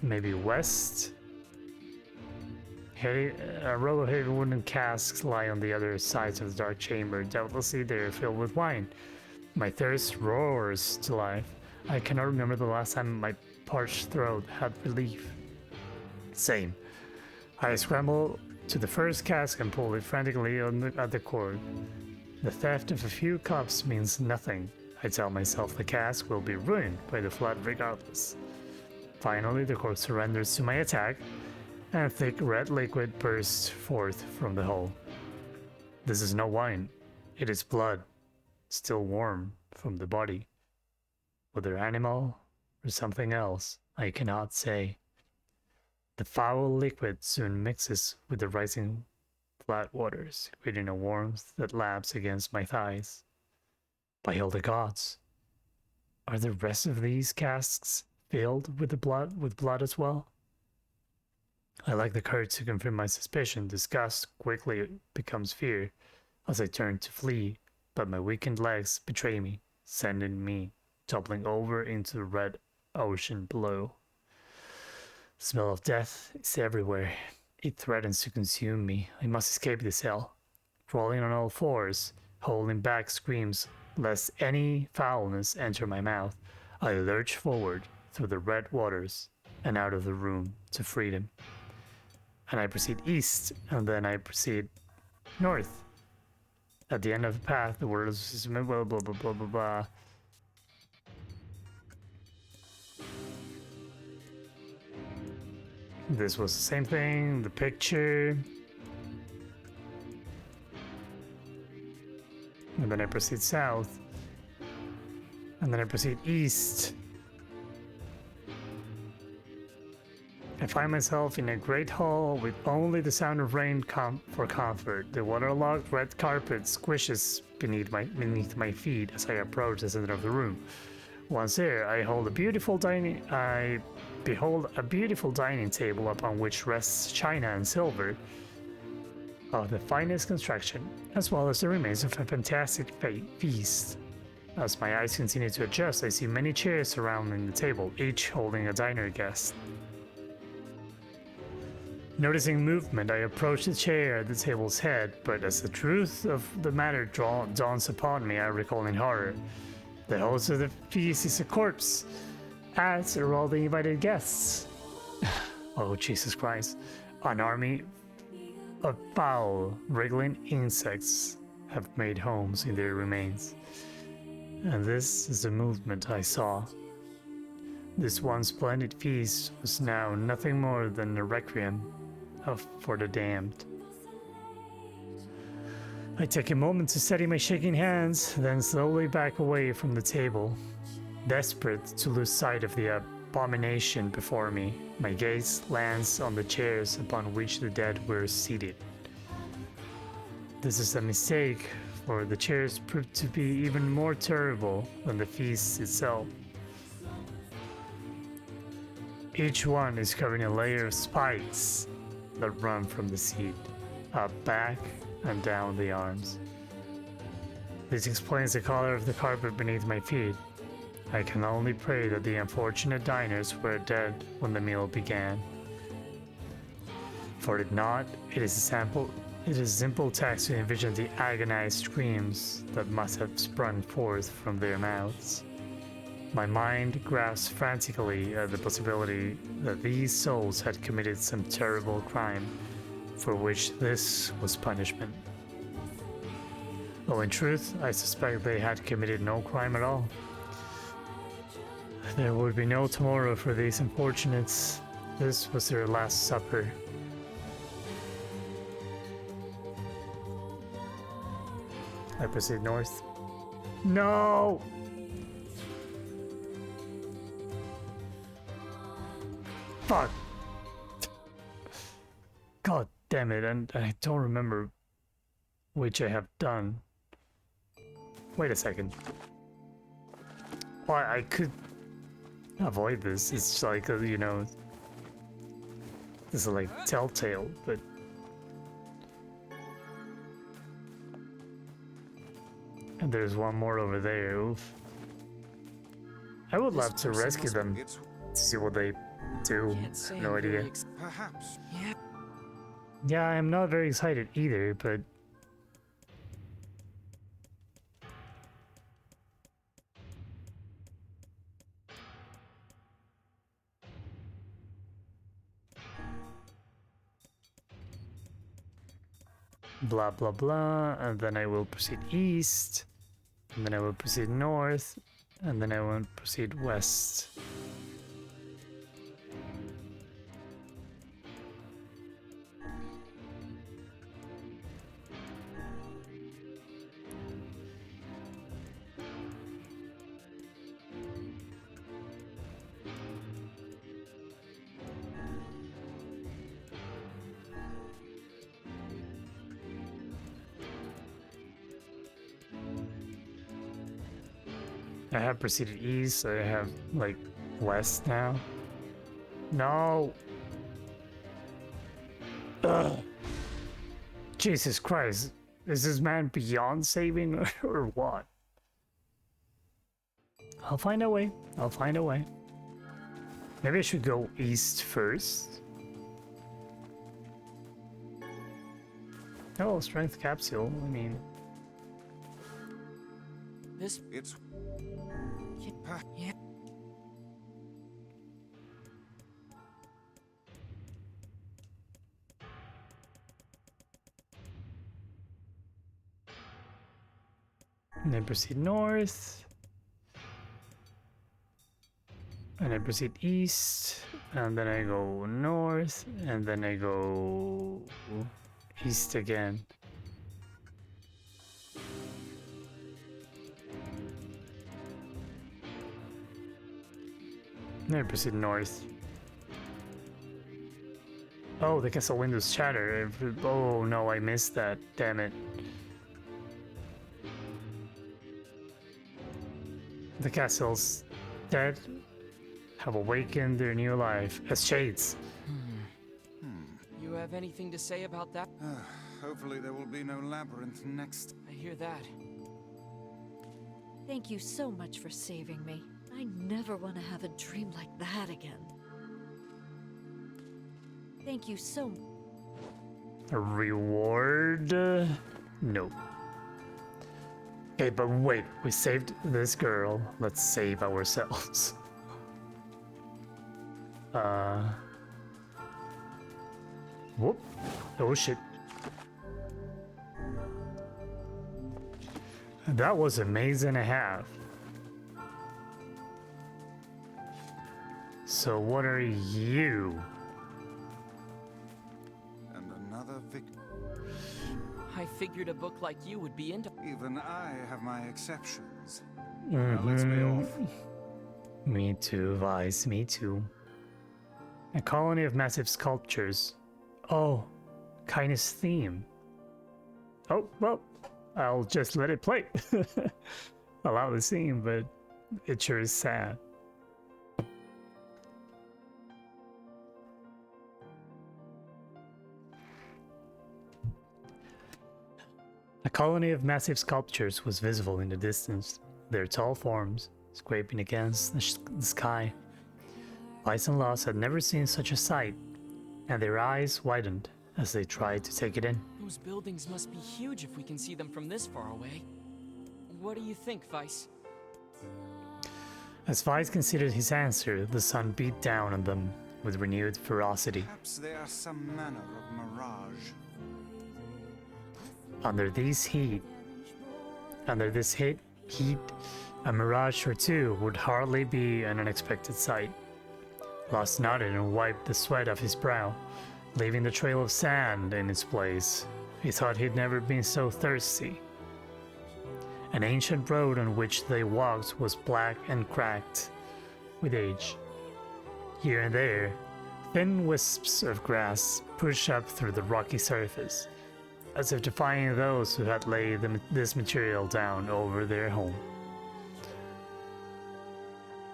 Speaker 7: maybe west. A row of heavy wooden casks lie on the other sides of the dark chamber. Doubtlessly they are filled with wine. My thirst roars to life. I cannot remember the last time my parched throat had relief. Same. I scramble to the first cask and pull it frantically at the cord. The theft of a few cups means nothing. I tell myself the cask will be ruined by the flood regardless. Finally, the cork surrenders to my attack, and a thick red liquid bursts forth from the hole. This is no wine. It is blood, still warm from the body. Whether animal or something else, I cannot say. The foul liquid soon mixes with the rising flat waters, creating a warmth that laps against my thighs. By all the gods, are the rest of these casks filled with blood as well? I lack the courage to confirm my suspicion. Disgust quickly becomes fear as I turn to flee, but my weakened legs betray me, sending me toppling over into the red ocean below. The smell of death is everywhere. It threatens to consume me. I must escape this hell. Crawling on all fours, holding back screams lest any foulness enter my mouth, I lurch forward through the red waters and out of the room to freedom. And I proceed east, and then I proceed north. At the end of the path, the words is blah blah blah blah blah blah. This was the same thing, the picture. And then I proceed south. And then I proceed east. I find myself in a great hall with only the sound of rain for comfort. The waterlogged red carpet squishes beneath my feet as I approach the center of the room. Once there, I behold a beautiful dining table upon which rests china and silver of the finest construction, as well as the remains of a fantastic feast. As my eyes continue to adjust, I see many chairs surrounding the table, each holding a diner guest. Noticing movement, I approach the chair at the table's head, but as the truth of the matter dawns upon me, I recall in horror. The host of the feast is a corpse, as are all the invited guests. Oh, Jesus Christ. An army of foul, wriggling insects have made homes in their remains. And this is the movement I saw. This once splendid feast was now nothing more than a requiem for the damned. I take a moment to steady my shaking hands, then slowly back away from the table. Desperate to lose sight of the abomination before me, my gaze lands on the chairs upon which the dead were seated. This is a mistake, for the chairs proved to be even more terrible than the feast itself. Each one is covered in a layer of spikes that run from the seat, up, back, and down the arms. This explains the color of the carpet beneath my feet. I can only pray that the unfortunate diners were dead when the meal began. For if not, it is a simple task to envision the agonized screams that must have sprung forth from their mouths. My mind grasps frantically at the possibility that these souls had committed some terrible crime, for which this was punishment. Though in truth, I suspect they had committed no crime at all. There would be no tomorrow for these unfortunates. This was their last supper. I proceed north. No! Fuck! God damn it, and I don't remember which I have done. Wait a second. Well, I could avoid this. It's like, you know, this is like Telltale, but... And there's one more over there, oof. I would love to rescue them, to see what they 2.
Speaker 1: Can't say
Speaker 7: No
Speaker 1: I'm very
Speaker 7: idea.
Speaker 4: Perhaps.
Speaker 1: Yeah.
Speaker 7: Yeah, I'm not very excited either, but blah blah blah, and then I will proceed east, and then I will proceed north, and then I will proceed west. I have proceeded east, so I have like west now. No. Ugh. Jesus Christ. Is this man beyond saving or what? I'll find a way. I'll find a way. Maybe I should go east first. Oh, strength capsule. I mean,
Speaker 1: This.
Speaker 4: It's
Speaker 1: Yeah.
Speaker 7: and then proceed north. And I proceed east. And then I go north. And then I go east again. And then I proceed north. Oh, the castle windows shatter. Oh no, I missed that. Damn it. The castle's dead have awakened their new life as shades.
Speaker 1: You have anything to say about that?
Speaker 4: hopefully there will be no labyrinth next.
Speaker 1: I hear that.
Speaker 8: Thank you so much for saving me. I never want to have a dream like that again. Thank you so much.
Speaker 7: A reward? Nope. Okay, but wait, we saved this girl. Let's save ourselves. Whoop. Oh shit. That was a maze and a half. So what are you?
Speaker 4: And another victim.
Speaker 1: I figured a book like you would be into.
Speaker 4: Even I have my exceptions. Now let's be off.
Speaker 7: Me too, Vice, me too. A colony of massive sculptures. Oh, kindness theme. Oh, well, I'll just let it play. Allow the scene, but it sure is sad. A colony of massive sculptures was visible in the distance, their tall forms scraping against the sky. Vice and Lost had never seen such a sight, and their eyes widened as they tried to take it in.
Speaker 1: Those buildings must be huge if we can see them from this far away. What do you think, Vice?
Speaker 7: As Vice considered his answer, the sun beat down on them with renewed ferocity.
Speaker 4: Perhaps they are some manner of mirage.
Speaker 7: Under this heat, a mirage or two would hardly be an unexpected sight. Lost nodded and wiped the sweat off his brow, leaving the trail of sand in its place. He thought he'd never been so thirsty. An ancient road on which they walked was black and cracked with age. Here and there, thin wisps of grass pushed up through the rocky surface, as if defying those who had laid this material down over their home.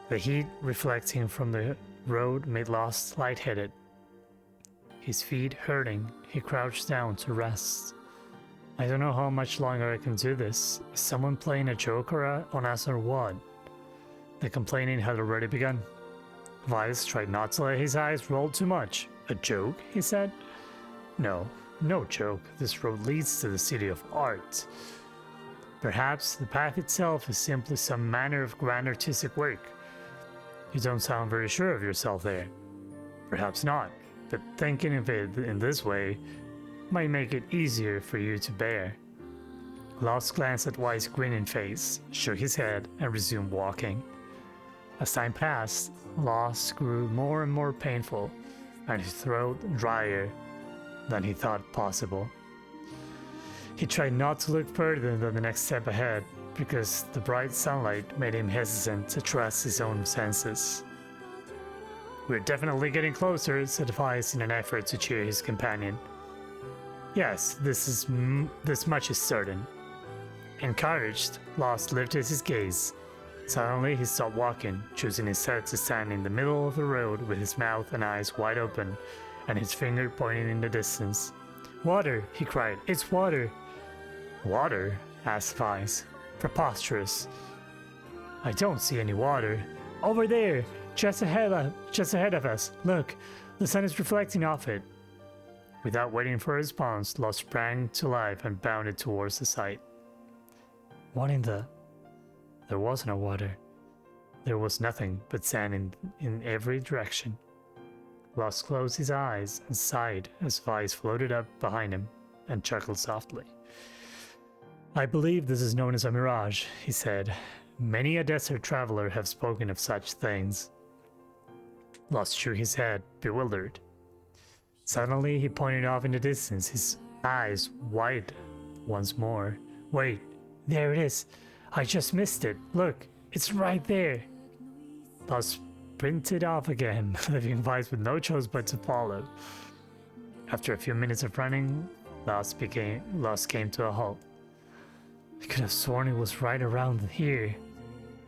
Speaker 7: The heat reflecting from the road made Lost lightheaded. His feet hurting, he crouched down to rest. I don't know how much longer I can do this. Is someone playing a joke on us or what? The complaining had already begun. Weiss tried not to let his eyes roll too much. A joke, he said. No, no joke. This road leads to the city of art. Perhaps the path itself is simply some manner of grand artistic work. You don't sound very sure of yourself there. Perhaps not, but thinking of it in this way might make it easier for you to bear. Lost glanced at Weiss' grinning face, shook his head, and resumed walking. As time passed, loss grew more and more painful, and his throat drier than he thought possible. He tried not to look further than the next step ahead, because the bright sunlight made him hesitant to trust his own senses. "We're definitely getting closer," said Weiss in an effort to cheer his companion. "Yes, this much is certain." Encouraged, Lost lifted his gaze. Suddenly he stopped walking, choosing instead to stand in the middle of the road with his mouth and eyes wide open, and his finger pointing in the distance. "Water!" he cried. "It's water!" "Water?" asked Weiss. "Preposterous. I don't see any water. Over there! Just ahead of us! Look! The sun is reflecting off it!" Without waiting for a response, Lost sprang to life and bounded towards the sight. What in the... There was no water. There was nothing but sand in every direction. Lost closed his eyes and sighed as Weiss floated up behind him and chuckled softly. "I believe this is known as a mirage," he said. "Many a desert traveler have spoken of such things." Lost shook his head, bewildered. Suddenly he pointed off in the distance, his eyes wide once more. "Wait, there it is! I just missed it! Look, it's right there!" Lost sprinted off again, leaving Weiss with no choice but to follow. After a few minutes of running, Lost came to a halt. I could have sworn it was right around here.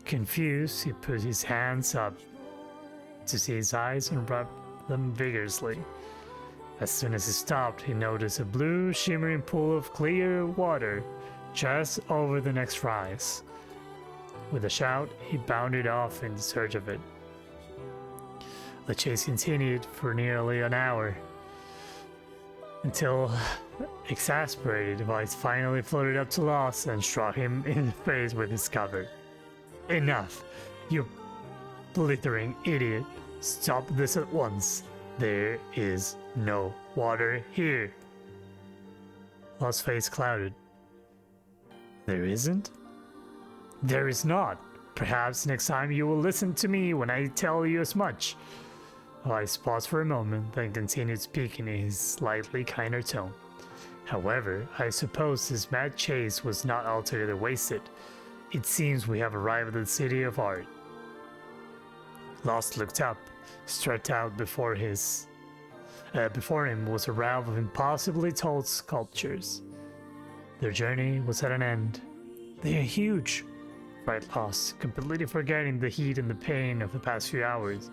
Speaker 7: Confused, he put his hands up to see his eyes and rubbed them vigorously. As soon as he stopped, he noticed a blue, shimmering pool of clear water just over the next rise. With a shout, he bounded off in search of it. The chase continued for nearly an hour, until, exasperated, Weiss finally floated up to Lost and struck him in the face with his cover. "Enough! You blithering idiot! Stop this at once! There is no water here!" Lost's face clouded. "There isn't?" "There is not! Perhaps next time you will listen to me when I tell you as much." Weiss paused for a moment, then continued speaking in his slightly kinder tone. "However, I suppose this mad chase was not altogether wasted. It seems we have arrived at the city of art." Lost looked up. Stretched out before him was a row of impossibly tall sculptures. Their journey was at an end. "They are huge!" cried Lost, completely forgetting the heat and the pain of the past few hours.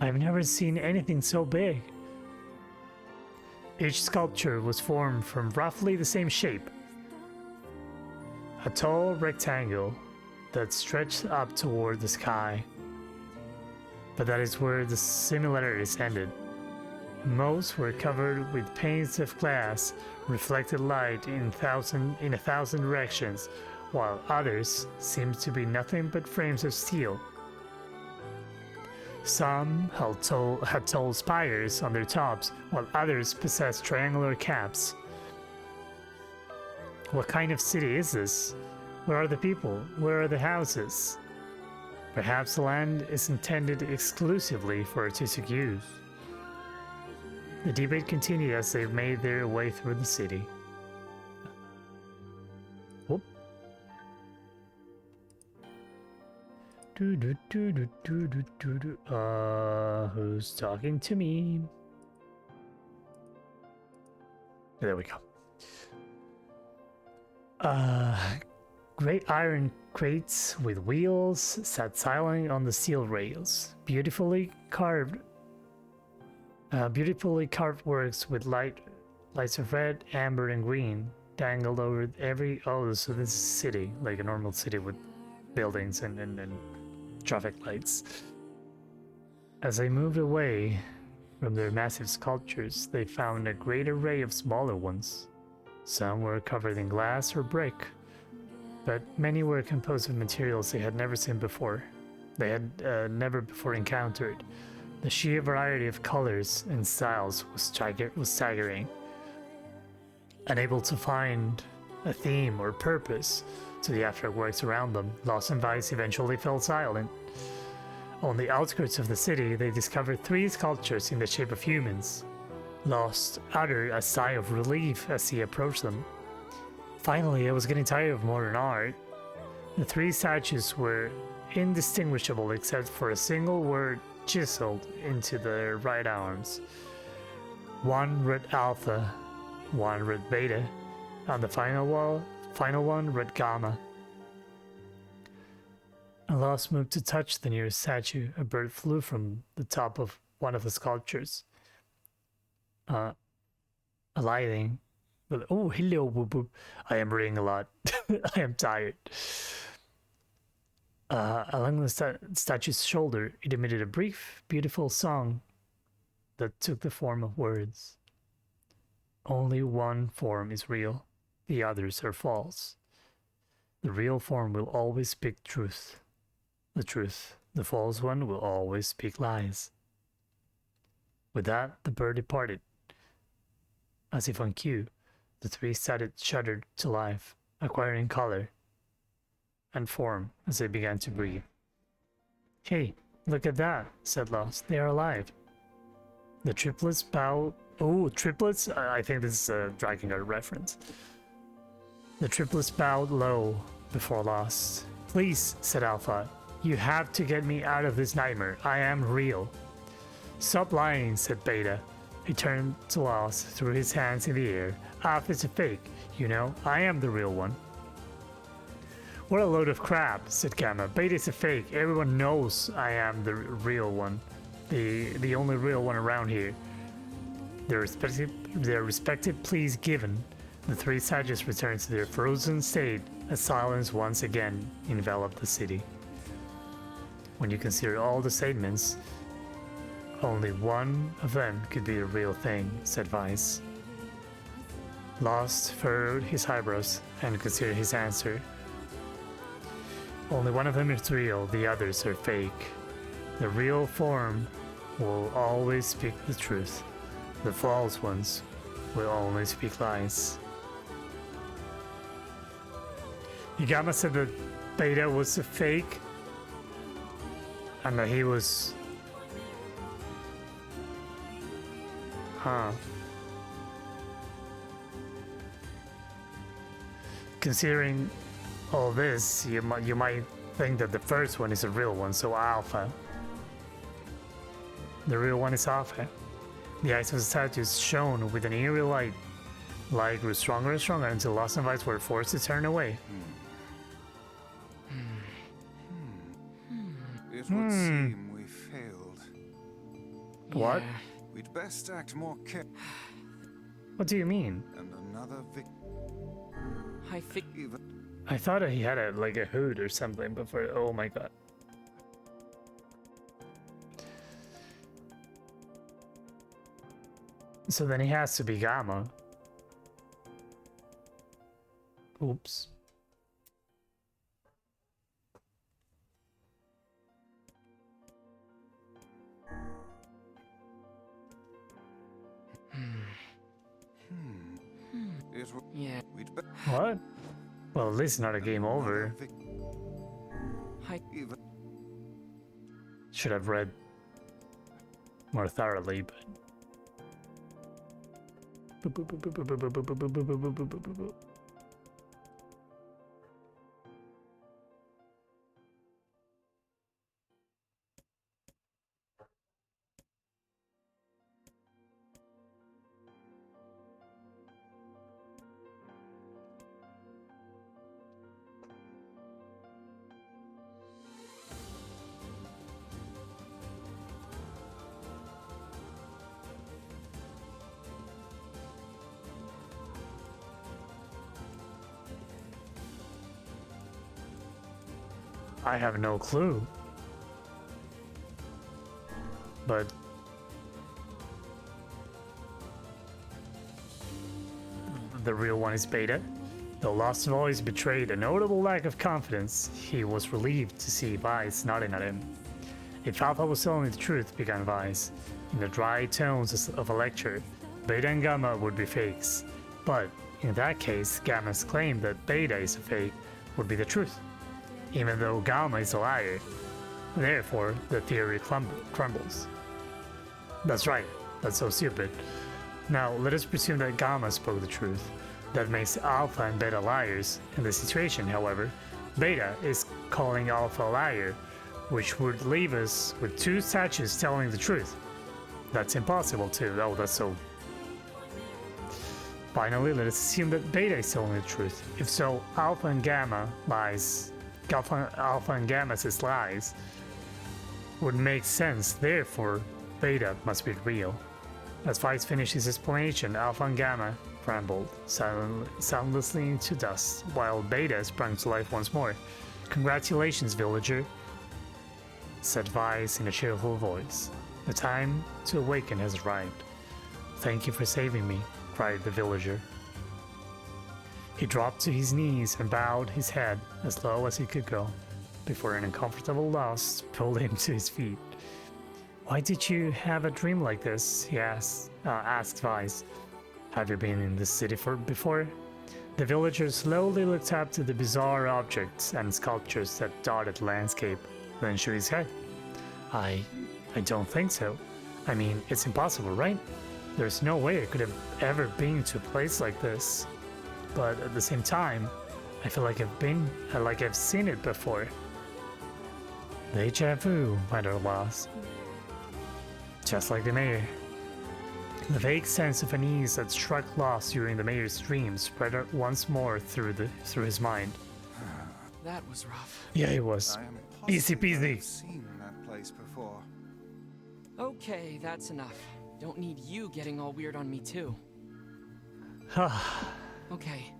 Speaker 7: "I've never seen anything so big." Each sculpture was formed from roughly the same shape. A tall rectangle that stretched up toward the sky. But that is where the similarities ended. Most were covered with panes of glass, reflected light in a thousand directions, while others seemed to be nothing but frames of steel. Some had tall spires on their tops, while others possessed triangular caps. What kind of city is this? Where are the people? Where are the houses? Perhaps the land is intended exclusively for artistic use. The debate continued as they made their way through the city. Whoop. Who's talking to me? There we go. Great iron crates with wheels sat silent on the steel rails. Beautifully carved works with lights of red, amber, and green dangled over every. Oh, so this is a city, like a normal city with buildings and traffic lights. As they moved away from their massive sculptures, they found a great array of smaller ones. Some were covered in glass or brick, but many were composed of materials they had never seen before. They had never before encountered. The sheer variety of colors and styles was staggering. Unable to find a theme or purpose to the afterworks around them, Lost and Vice eventually fell silent. On the outskirts of the city, they discovered 3 sculptures in the shape of humans. Lost uttered a sigh of relief as he approached them. Finally, I was getting tired of modern art. The 3 statues were indistinguishable except for a single word chiseled into their right arms. One read Alpha, one read Beta, and the final one read Gamma. Lost moved to touch the nearest statue. A bird flew from the top of one of the sculptures, alighting. Oh, hello, boop boop. I am reading a lot. I am tired. Along the statue's shoulder, it emitted a brief, beautiful song that took the form of words. Only one form is real. The others are false. The real form will always speak truth. The truth. The false one will always speak lies. With that, the bird departed. As if on cue, the 3 shuddered to life, acquiring color and form as they began to breathe. Hey, look at that, said Lost. They are alive. The triplets bowed. Oh, triplets? I think this is a Dragon Guard reference. The triplets bowed low before Lost. Please, said Alpha. You have to get me out of this nightmare. I am real. Stop lying, said Beta. He turned to Lost, threw his hands in the air. Alpha's a fake, you know. I am the real one. What a load of crap, said Gamma. Beta's a fake. Everyone knows I am the real one. The only real one around here. Their respective pleas given, the 3 sages returned to their frozen state as silence once again enveloped the city. When you consider all the statements, only one of them could be the real thing, said Vice. Lost furrowed his eyebrows and considered his answer. Only one of them is real, the others are fake. The real form will always speak the truth. The false ones will only speak lies. Yagama said that Beta was a fake and that he was... Considering all this, you might think that the first one is a real one, so Alpha. The real one is Alpha. The eyes of the statues shone with an eerie light. Light grew stronger and stronger until Lost and Vice were forced to turn away.
Speaker 4: It would seem we failed.
Speaker 7: What?
Speaker 1: Yeah.
Speaker 4: We'd best act more carefully.
Speaker 7: What do you mean?
Speaker 4: And another
Speaker 1: Even
Speaker 7: I thought he had a hood or something before. Oh my god. So then he has to be Gamma. Oops.
Speaker 1: yeah.
Speaker 7: What? Well, at least not a game over.
Speaker 4: Even
Speaker 7: Should have read more thoroughly, but... I have no clue. but the real one is Beta. Though Lost Voice betrayed a notable lack of confidence, he was relieved to see Vice nodding at him. If Alpha was telling the truth, began Vice, in the dry tones of a lecture, Beta and Gamma would be fakes. But in that case, Gamma's claim that Beta is a fake would be the truth, even though Gamma is a liar. Therefore, the theory crumbles. That's right, that's so stupid. Now, let us presume that Gamma spoke the truth. That makes Alpha and Beta liars. In this situation, however, Beta is calling Alpha a liar, which would leave us with two statues telling the truth. That's impossible too. Oh, that's so... Finally, let us assume that Beta is telling the truth. If so, Alpha and Gamma lies... Alpha and Gamma says lies would make sense. Therefore, Beta must be real. As Vice finished his explanation, Alpha and Gamma crumbled soundlessly into dust, while Beta sprang to life once more. "Congratulations, villager," said Vice in a cheerful voice. "The time to awaken has arrived." "Thank you for saving me," cried the villager. He dropped to his knees and bowed his head as low as he could go, before an uncomfortable loss pulled him to his feet. "Why did you have a dream like this?" he asked Vice. "Have you been in this city before?" The villager slowly looked up to the bizarre objects and sculptures that dotted the landscape, then shook his head. I don't think so. I mean, it's impossible, right? There's no way I could have ever been to a place like this. But at the same time, I feel like I've seen it before." Deja vu, Mother Lost. Just like the mayor. The vague sense of unease that struck Lost during the mayor's dream spread out once more through his mind.
Speaker 1: That was rough.
Speaker 7: Yeah, it was.
Speaker 4: I am
Speaker 7: Easy
Speaker 4: positive
Speaker 7: peasy.
Speaker 4: I've seen that place before.
Speaker 1: Okay, that's enough. Don't need you getting all weird on me too. Okay,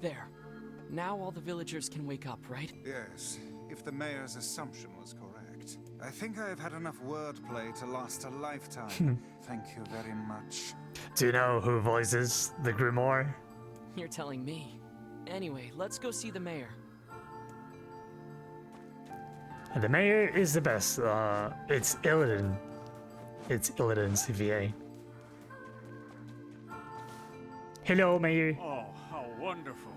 Speaker 1: there. Now all the villagers can wake up, right?
Speaker 4: Yes, if the mayor's assumption was correct. I think I have had enough wordplay to last a lifetime. Thank you very much.
Speaker 7: Do you know who voices the Grimoire?
Speaker 1: You're telling me. Anyway, let's go see the mayor.
Speaker 7: The mayor is the best. It's Illidan. It's Illidan CVA. Hello, Mayor.
Speaker 5: Oh, how wonderful.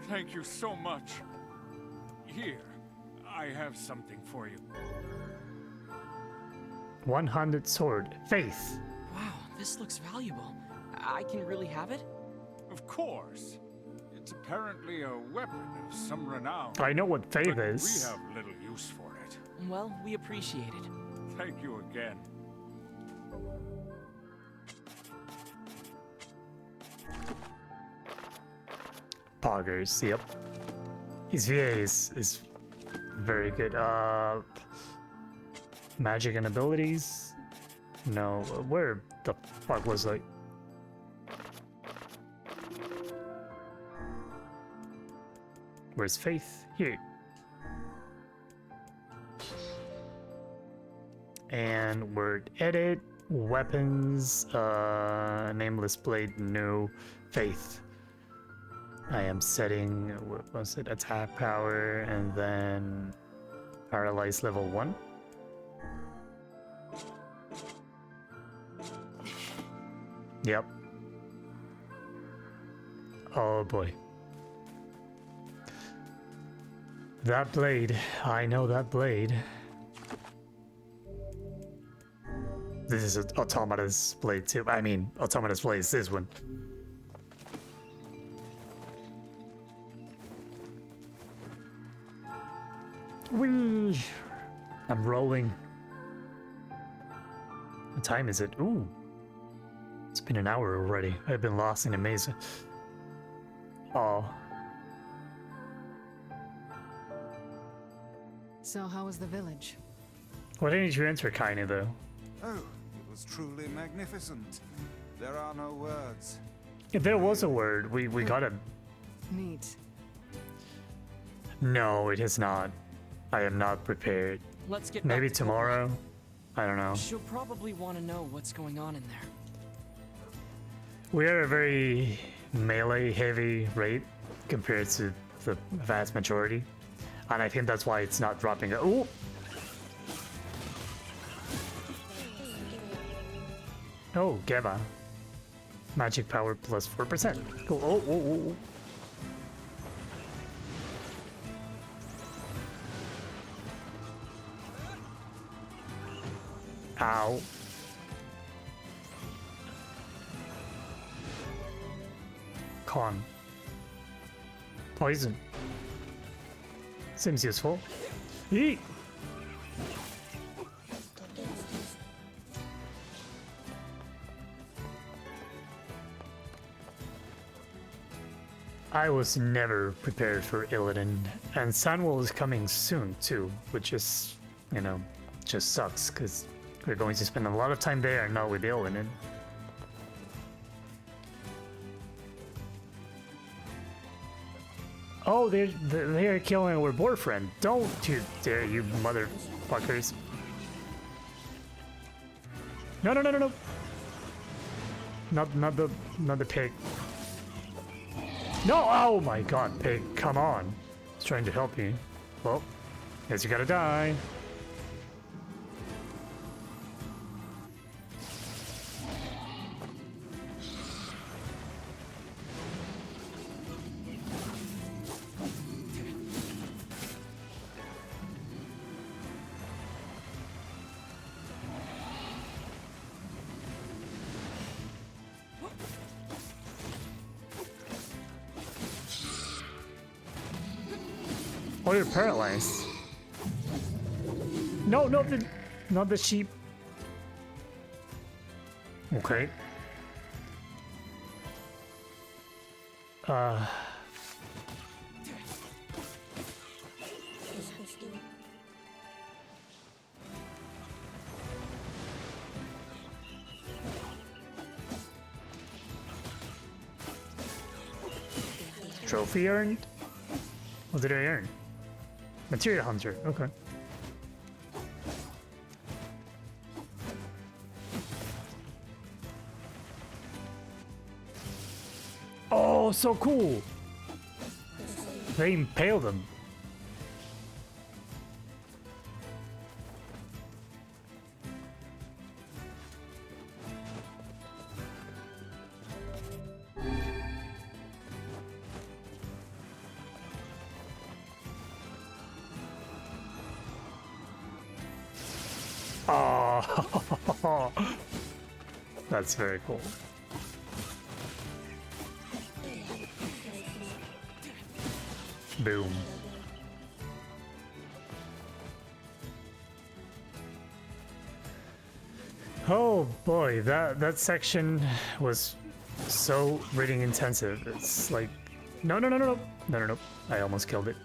Speaker 5: Thank you so much. Here, I have something for you.
Speaker 7: 100 sword. Faith.
Speaker 1: Wow, this looks valuable. I can really have it?
Speaker 5: Of course. It's apparently a weapon of some renown.
Speaker 7: I know what faith
Speaker 5: But
Speaker 7: is.
Speaker 5: we have little use for it.
Speaker 1: Well, we appreciate it.
Speaker 5: Thank you again.
Speaker 7: Poggers, yep. His VA is very good. Magic and abilities? No, where the fuck was I? Where's Faith? Here. And word edit, weapons, nameless blade, no, Faith. I am setting, what was it, attack power, and then paralyze level 1. Yep. Oh boy. That blade, I know that blade. This is an Automata's blade too. I mean, Automata's blade is this one. Whee! I'm rolling. What time is it? Ooh. It's been an hour already. I've been lost in a maze. Oh.
Speaker 3: So how was the village?
Speaker 7: Why didn't you enter, Kaine, though?
Speaker 4: Oh, it was truly magnificent. There are no words.
Speaker 7: If there was a word, we got it.
Speaker 3: Neat.
Speaker 7: No, it is not. I am not prepared.
Speaker 1: Let's get
Speaker 7: Maybe
Speaker 1: back to
Speaker 7: tomorrow. I don't know.
Speaker 1: She'll probably want to know what's going on in there.
Speaker 7: We are a very melee heavy raid compared to the vast majority. And I think that's why it's not dropping. Ooh! Oh, Geva. Magic power plus 4%. Cool. Oh, oh, oh, oh. Ow. Con. Poison. Seems useful. Eat. I was never prepared for Illidan, and Sunwell is coming soon too, which is, you know, just sucks because we're going to spend a lot of time there and not with Illidan. Oh, they're killing our boyfriend! Don't you dare, you motherfuckers! No, no, no, no, no! Not the pig. No! Oh my god, pig, come on. He's trying to help you. Well, guess you gotta die. Oh, you're paralyzed. No, not the sheep. Okay. Trophy earned? What did I earn? Material Hunter, okay. Oh, so cool! They impaled him. Oh, that's very cool. Boom. Oh boy, that section was so reading intensive. It's like, no, no, no, no, no, no, no, no. I almost killed it.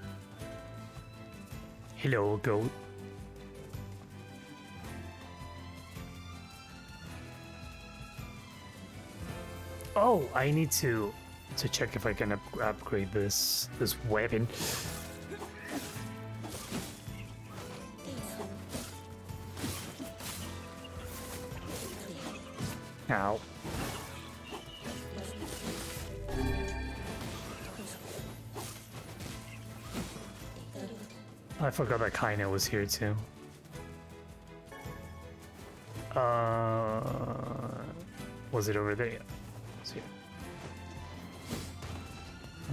Speaker 7: Hello, goat. Oh, I need to check if I can upgrade this weapon. Ow. I forgot that Kaina was here too. Was it over there? Yeah. It's here.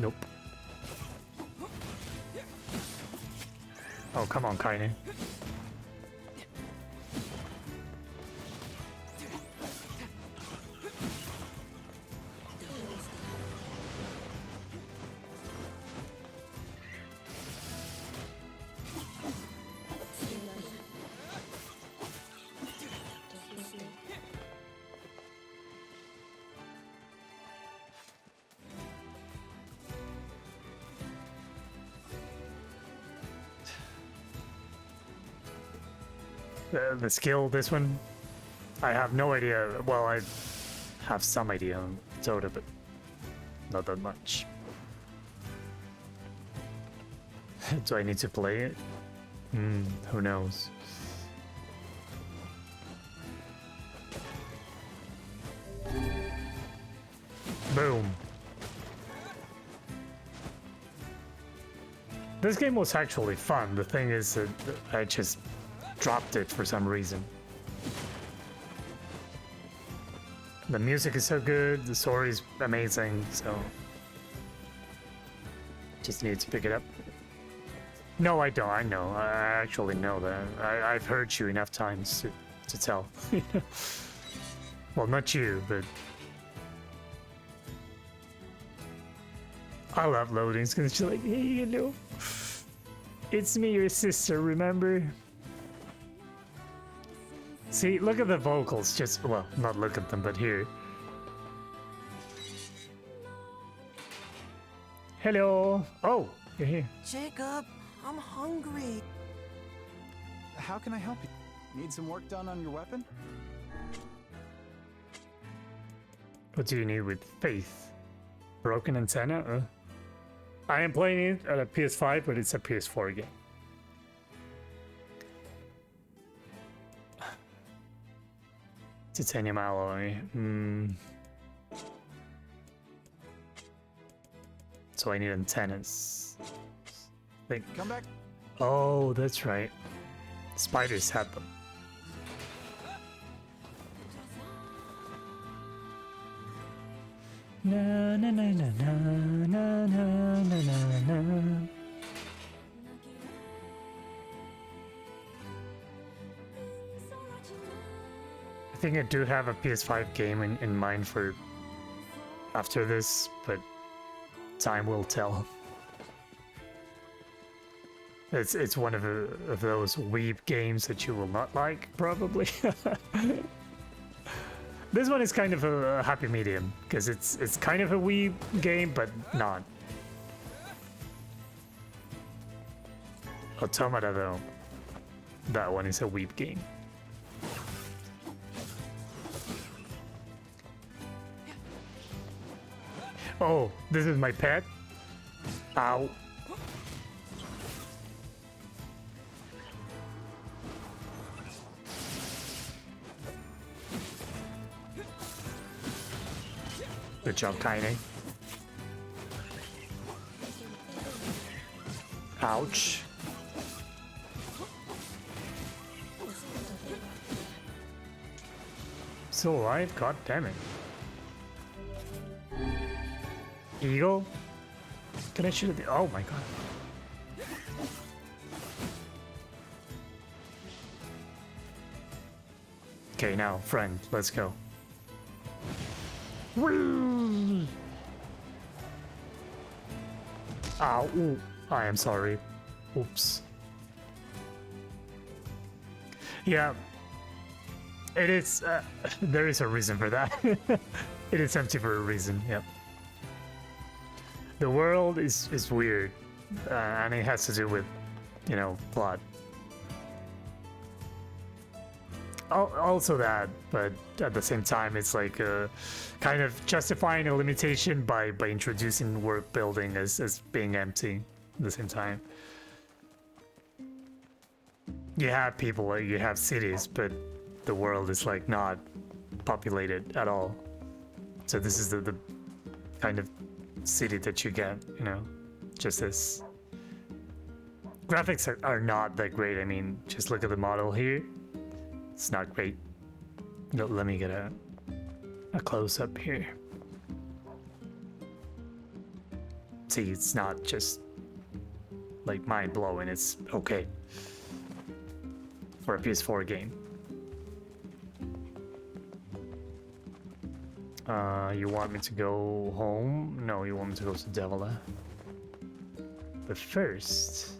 Speaker 7: Nope. Oh, come on, Kaine. The skill, this one, I have no idea. Well, I have some idea on Dota, but not that much. Do I need to play it? Who knows? Boom. This game was actually fun. The thing is that I just dropped it for some reason. The music is so good, the story is amazing, so just need to pick it up. No, I don't. I know. I actually know that. I've heard you enough times to tell. Well, not you, but I love loadings because she's like, hey, you know, it's me, your sister, remember? See, look at the vocals. Just, well, not look at them, but here. Hello. Oh, you're here.
Speaker 9: Jacob, I'm hungry. How can I help you? Need some work done on your weapon?
Speaker 7: What do you need with Faith? Broken antenna? I am playing it at a PS5, but it's a PS4 game. Titanium alloy. So I need antennas.
Speaker 9: Come back.
Speaker 7: Oh, that's right. Spiders had them. Na na na na na na na na na. I think I do have a PS5 game in mind for after this, but time will tell. It's one of those weeb games that you will not like, probably. This one is kind of a happy medium because it's kind of a weeb game, but not. Automata though, that one is a weeb game. Oh, this is my pet. Ow. Good job, Kaine. Ouch. Still alive? God damn it. Eagle? Can I shoot it? Oh my god. Okay, now, friend, let's go. Whee! Ow, ooh, I am sorry. Oops. Yeah. It is, there is a reason for that. It is empty for a reason, yep. The world is weird, and it has to do with, you know, plot. Also that, but at the same time, it's like kind of justifying a limitation by introducing world building as being empty at the same time. You have people, like you have cities, but the world is like not populated at all. So this is the kind of city that you get, you know, just this. Graphics are not that great. I mean, just look at the model here. It's not great. No, let me get a close-up here. See, it's not just like mind-blowing, it's okay for a PS4 game. You want me to go home? No, you want me to go to Devila. But first...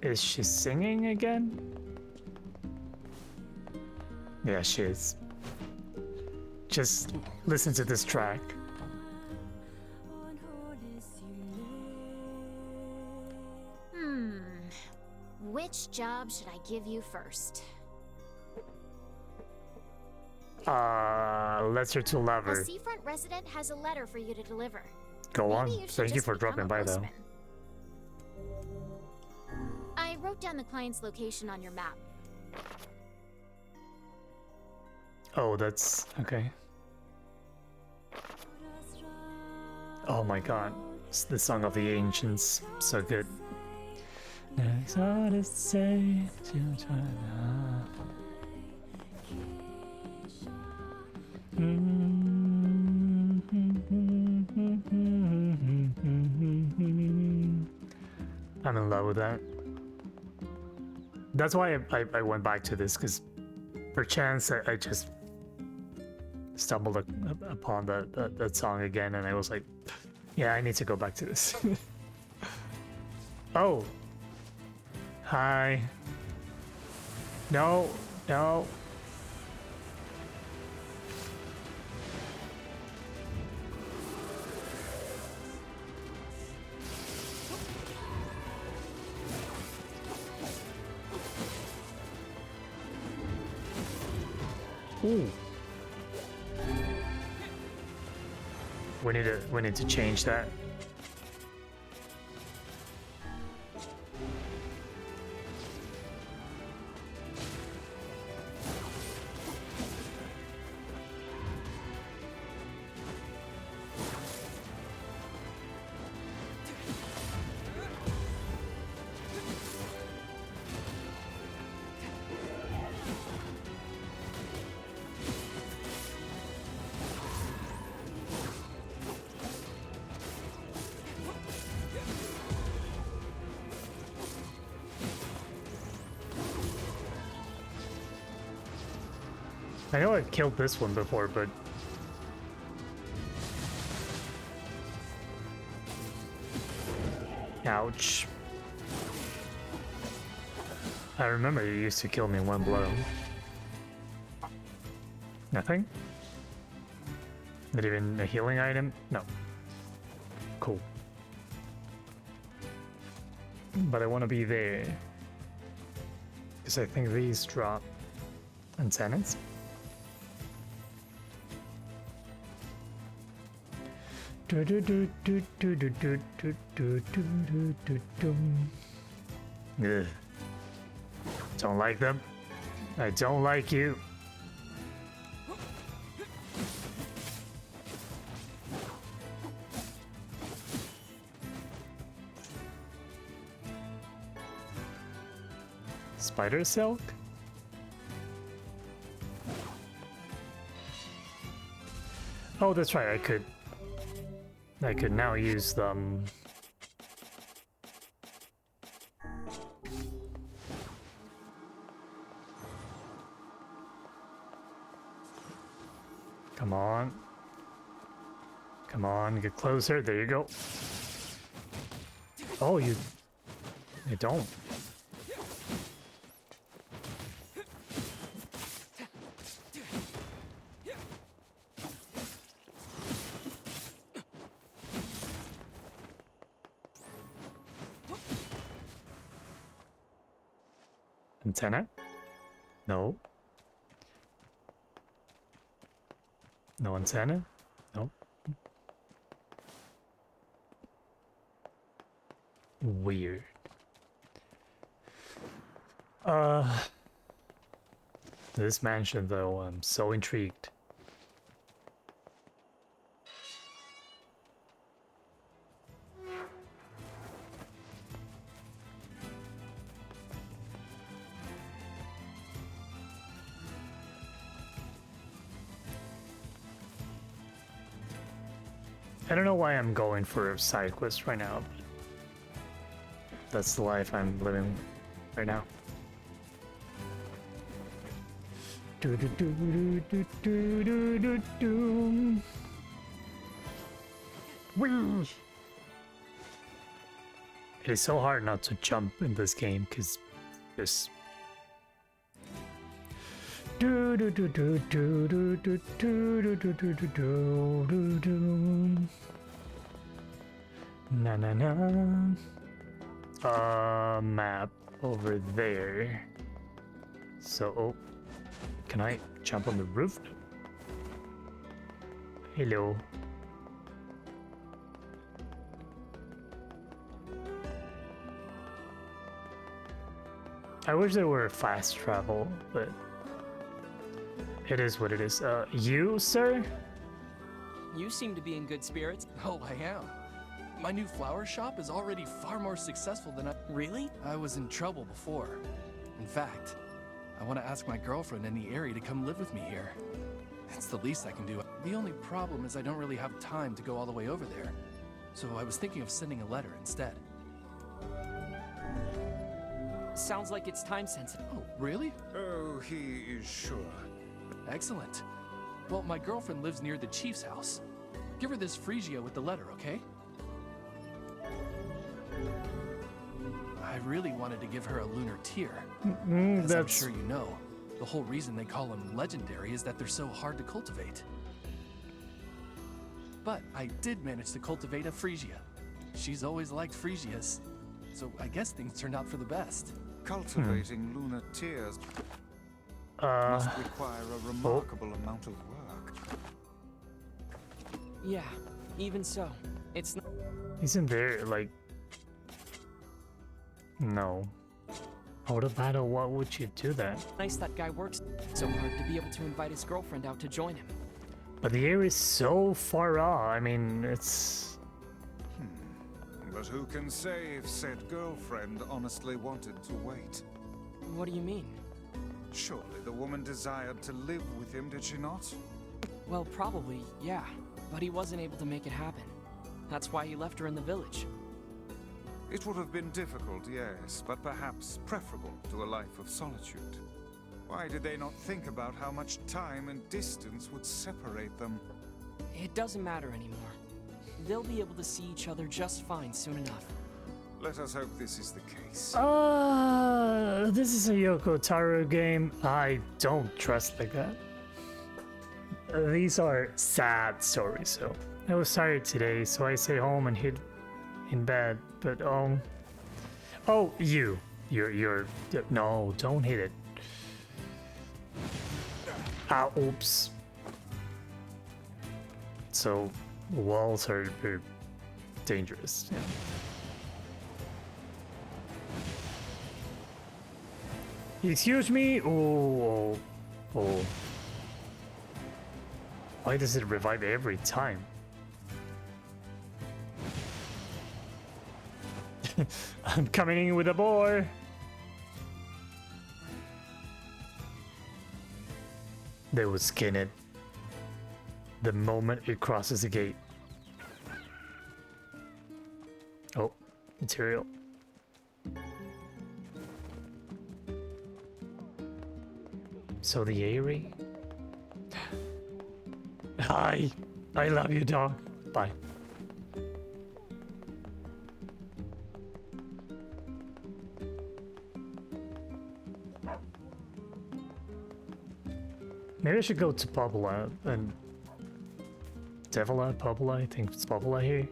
Speaker 7: Is she singing again? Yeah, she is. Just listen to this track.
Speaker 2: Which job should I give you first?
Speaker 7: Lesser to lover.
Speaker 2: A seafront resident has a letter for you to deliver.
Speaker 7: Go
Speaker 2: Maybe
Speaker 7: on.
Speaker 2: you should
Speaker 7: Thank you
Speaker 2: just
Speaker 7: for
Speaker 2: become
Speaker 7: dropping
Speaker 2: a
Speaker 7: by though.
Speaker 2: postman. wrote down the client's location on your map.
Speaker 7: Oh, that's okay. Oh my god, it's the song of the ancients, so good. Next artist say I'm in love with that. That's why I went back to this, because perchance I just stumbled upon that song again, and I was like, yeah, I need to go back to this. Oh. Hi. No, no. Ooh. We need to change that. I know I've killed this one before, but... Ouch. I remember you used to kill me in one blow. Nothing? Not even a healing item? No. Cool. But I want to be there. Because I think these drop antennas. Ugh. Don't like them. I don't like you. Spider silk? Oh, that's right, I could now use them. Come on. Come on, get closer. There you go. Oh, you don't. Antenna? No. No antenna? No. Weird. This mansion though, I'm so intrigued. I don't know why I'm going for a side quest right now, but that's the life I'm living right now. Whee! It is so hard not to jump in this game because there's na na na. Map over there. So, oh, can I jump on the roof? Hello. I wish there were fast travel, but it is what it is. You, sir?
Speaker 1: You seem to be in good spirits.
Speaker 10: Oh, I am. My new flower shop is already far more successful than
Speaker 1: Really?
Speaker 10: I was in trouble before. In fact, I want to ask my girlfriend in the area to come live with me here. It's the least I can do. The only problem is I don't really have time to go all the way over there. So I was thinking of sending a letter instead.
Speaker 1: Sounds like it's time sensitive.
Speaker 10: Oh, really?
Speaker 4: Oh, he is sure.
Speaker 10: Excellent. Well, my girlfriend lives near the chief's house. Give her this Phrygia with the letter, okay? I really wanted to give her a lunar tear. As I'm sure you know, the whole reason they call them legendary is that they're so hard to cultivate. But I did manage to cultivate a Phrygia. She's always liked Phrygias, so I guess things turned out for the best.
Speaker 4: Cultivating lunar tears must require a remarkable amount of work.
Speaker 1: Yeah, even so, it's not.
Speaker 7: Isn't there, like... No. Out of battle, why would you do that?
Speaker 1: Nice that guy works so hard to be able to invite his girlfriend out to join him.
Speaker 7: But the area is so far off. I mean, it's...
Speaker 4: But who can say if said girlfriend honestly wanted to wait?
Speaker 1: What do you mean?
Speaker 4: Surely the woman desired to live with him, did she not?
Speaker 1: Well, probably, yeah. But he wasn't able to make it happen. That's why he left her in the village.
Speaker 4: It would have been difficult, yes, but perhaps preferable to a life of solitude. Why did they not think about how much time and distance would separate them?
Speaker 1: It doesn't matter anymore. They'll be able to see each other just fine soon enough.
Speaker 4: Let us hope this is the case.
Speaker 7: This is a Yoko Taro game. I don't trust like that. These are sad stories, so. I was tired today, so I stayed home and hid in bed, but oh, you're no, don't hit it. Ah, oops. So walls are very dangerous. Yeah. Excuse me. Oh. Why does it revive every time? I'm coming in with a boar. They will skin it the moment it crosses the gate. Oh, material. So the Aerie. Hi, I love you, dog. Bye. Maybe I should go to Popula and Devila, Popula, I think it's Popula here.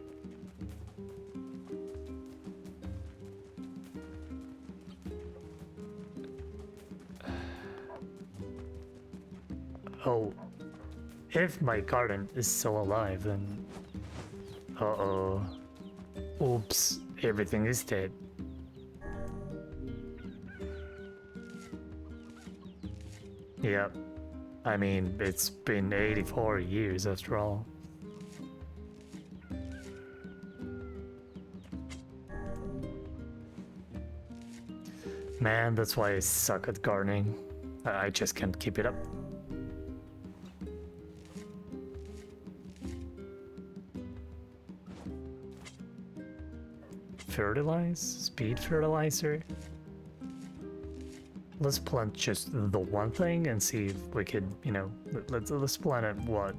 Speaker 7: Oh, if my garden is still alive, then uh-oh. Oops, everything is dead. Yep. I mean, it's been 84 years after all. Man, that's why I suck at gardening. I just can't keep it up. Fertilize? Speed fertilizer? Let's plant just the one thing and see if we could, you know, let's plant it what?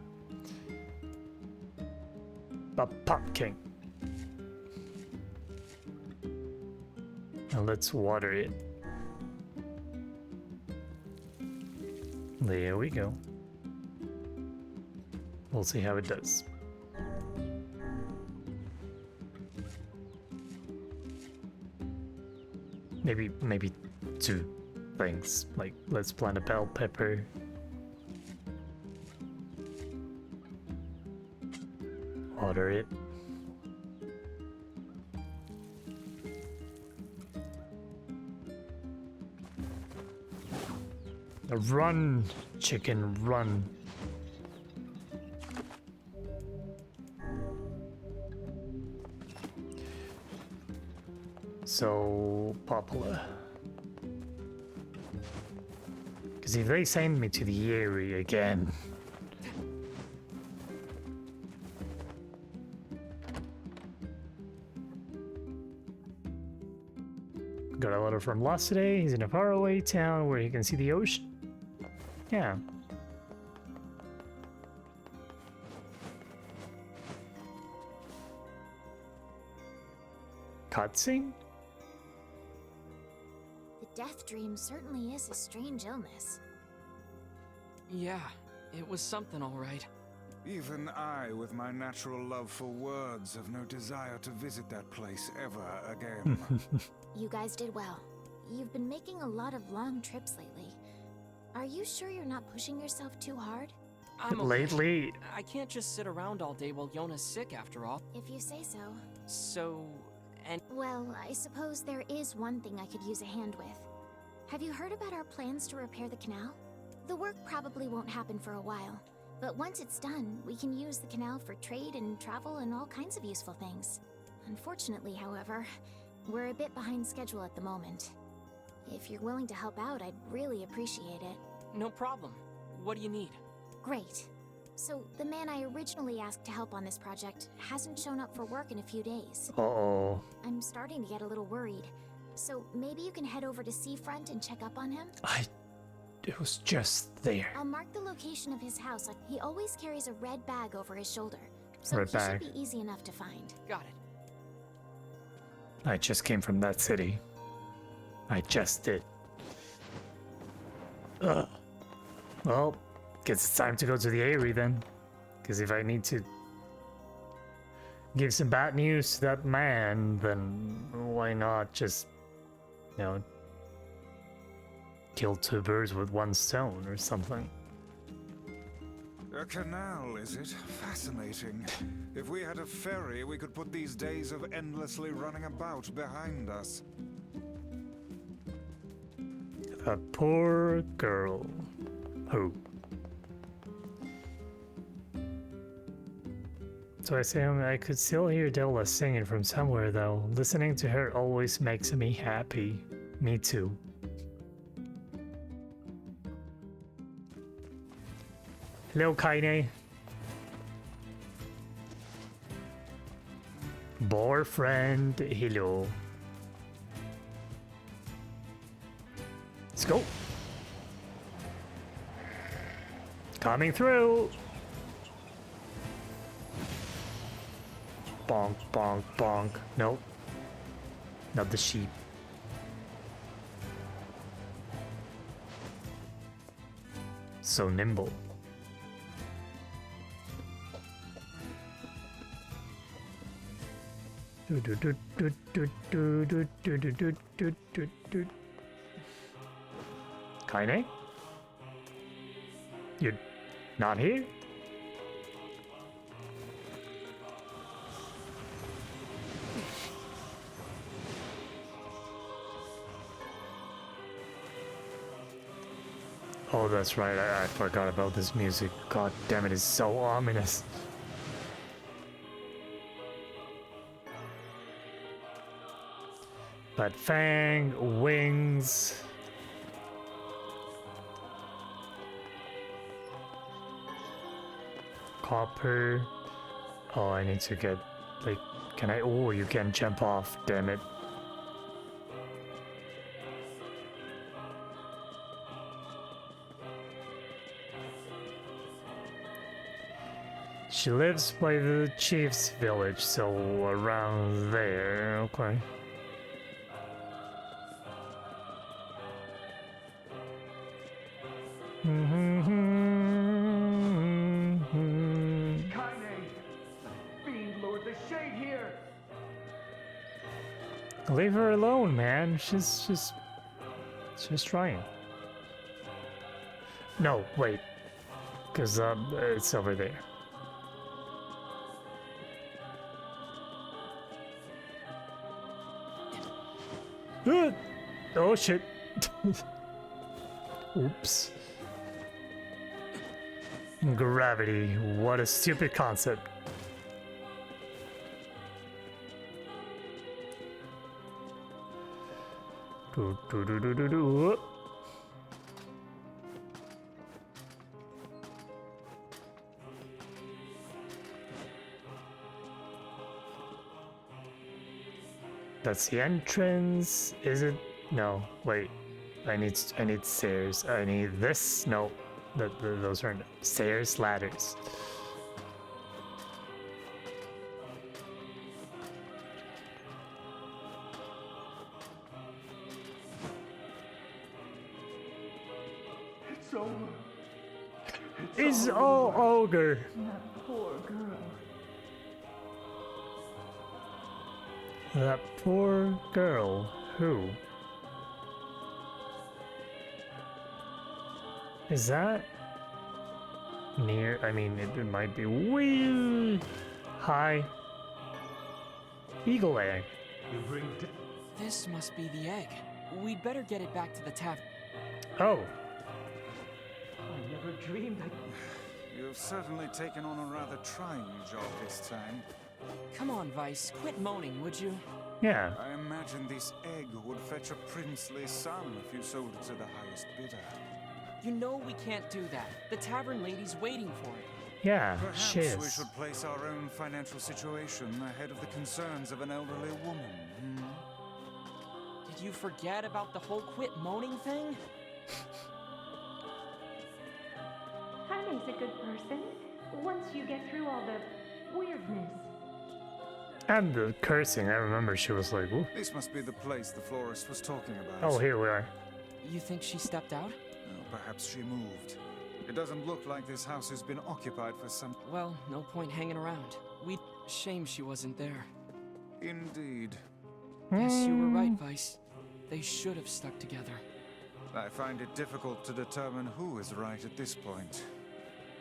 Speaker 7: A pumpkin. And let's water it. There we go. We'll see how it does. Maybe two things. Like, let's plant a bell pepper. Water it. Run, chicken, run. So popular. Because if they send me to the area again. Got a letter from Lost today. He's in a faraway town where he can see the ocean. Yeah. Cutscene?
Speaker 2: The death dream certainly is a strange illness.
Speaker 1: Yeah, it was something all right.
Speaker 4: Even I, with my natural love for words, have no desire to visit that place ever again.
Speaker 2: You guys did well. You've been making a lot of long trips lately. Are you sure you're not pushing yourself too hard?
Speaker 1: I'm okay.
Speaker 7: Lately,
Speaker 1: I can't just sit around all day while Yona's sick after all.
Speaker 2: If you say so.
Speaker 1: So, and
Speaker 2: Well, I suppose there is one thing I could use a hand with. Have you heard about our plans to repair the canal? The work probably won't happen for a while, but once it's done, we can use the canal for trade and travel and all kinds of useful things. Unfortunately, however, we're a bit behind schedule at the moment. If you're willing to help out, I'd really appreciate it.
Speaker 1: no problem. What do you need?
Speaker 2: Great. So, the man I originally asked to help on this project hasn't shown up for work in a few days.
Speaker 7: uh-oh.
Speaker 2: I'm starting to get a little worried. So, maybe you can head over to Seafront and check up on him?
Speaker 7: It was just there.
Speaker 2: I'll mark the location of his house. He always carries a red bag over his shoulder, so
Speaker 7: Red
Speaker 2: he
Speaker 7: bag.
Speaker 2: should be easy enough to find.
Speaker 1: Got it.
Speaker 7: I just came from that city. I just did. Ugh. Well, guess it's time to go to the Aerie then. Because if I need to give some bad news to that man, then why not just, you know, kill two birds with one stone or something.
Speaker 4: A canal, is it? Fascinating. If we had a ferry, we could put these days of endlessly running about behind us.
Speaker 7: A poor girl. Who? So I say I could still hear Della singing from somewhere though. Listening to her always makes me happy. Me too. Hello, Kaine. Boyfriend, hello. Let's go. Coming through. Bonk, bonk, bonk. Nope. Not the sheep. So nimble. Kaine? You're not here? Oh, that's right. I forgot about this music. God damn it, it's so ominous. But fang, wings. Copper. Oh, I need to get, like, can I? Oh, you can jump off, damn it. She lives by the chief's village, so around there, okay. Leave her alone, man. She's trying. No, wait, because it's over there. Oh shit! Oops. Gravity, what a stupid concept. Do, do, do, do, do, do. That's the entrance. Is it? No. Wait. I need stairs. I need this. No. Those aren't stairs. Ladders.
Speaker 6: It's over.
Speaker 7: It's all ogre.
Speaker 6: That poor girl.
Speaker 7: That poor girl. Who? Is that NieR? I mean, it might be weird. Hi. Eagle egg.
Speaker 1: This must be the egg. We'd better get it back to the tavern.
Speaker 7: Oh.
Speaker 6: I never dreamed I'd...
Speaker 4: You've certainly taken on a rather trying job this time.
Speaker 1: Come on, Vice. Quit moaning, would you?
Speaker 7: Yeah.
Speaker 4: I imagine this egg would fetch a princely sum if you sold it to the highest bidder.
Speaker 1: You know we can't do that. The tavern lady's waiting for it.
Speaker 7: Yeah,
Speaker 4: Perhaps
Speaker 7: she is.
Speaker 4: we should place our own financial situation ahead of the concerns of an elderly woman.
Speaker 1: Did you forget about the whole quit moaning thing?
Speaker 11: Honey's a good person, once you get through all the weirdness.
Speaker 7: And the cursing, I remember she was like, ooh.
Speaker 4: This must be the place the florist was talking about.
Speaker 7: Oh, here we are.
Speaker 1: You think she stepped out?
Speaker 4: Oh, perhaps she moved. It doesn't look like this house has been occupied for some...
Speaker 1: Well, no point hanging around. Shame she wasn't there.
Speaker 4: Indeed.
Speaker 1: Yes, you were right, Vice. They should have stuck together.
Speaker 4: I find it difficult to determine who is right at this point.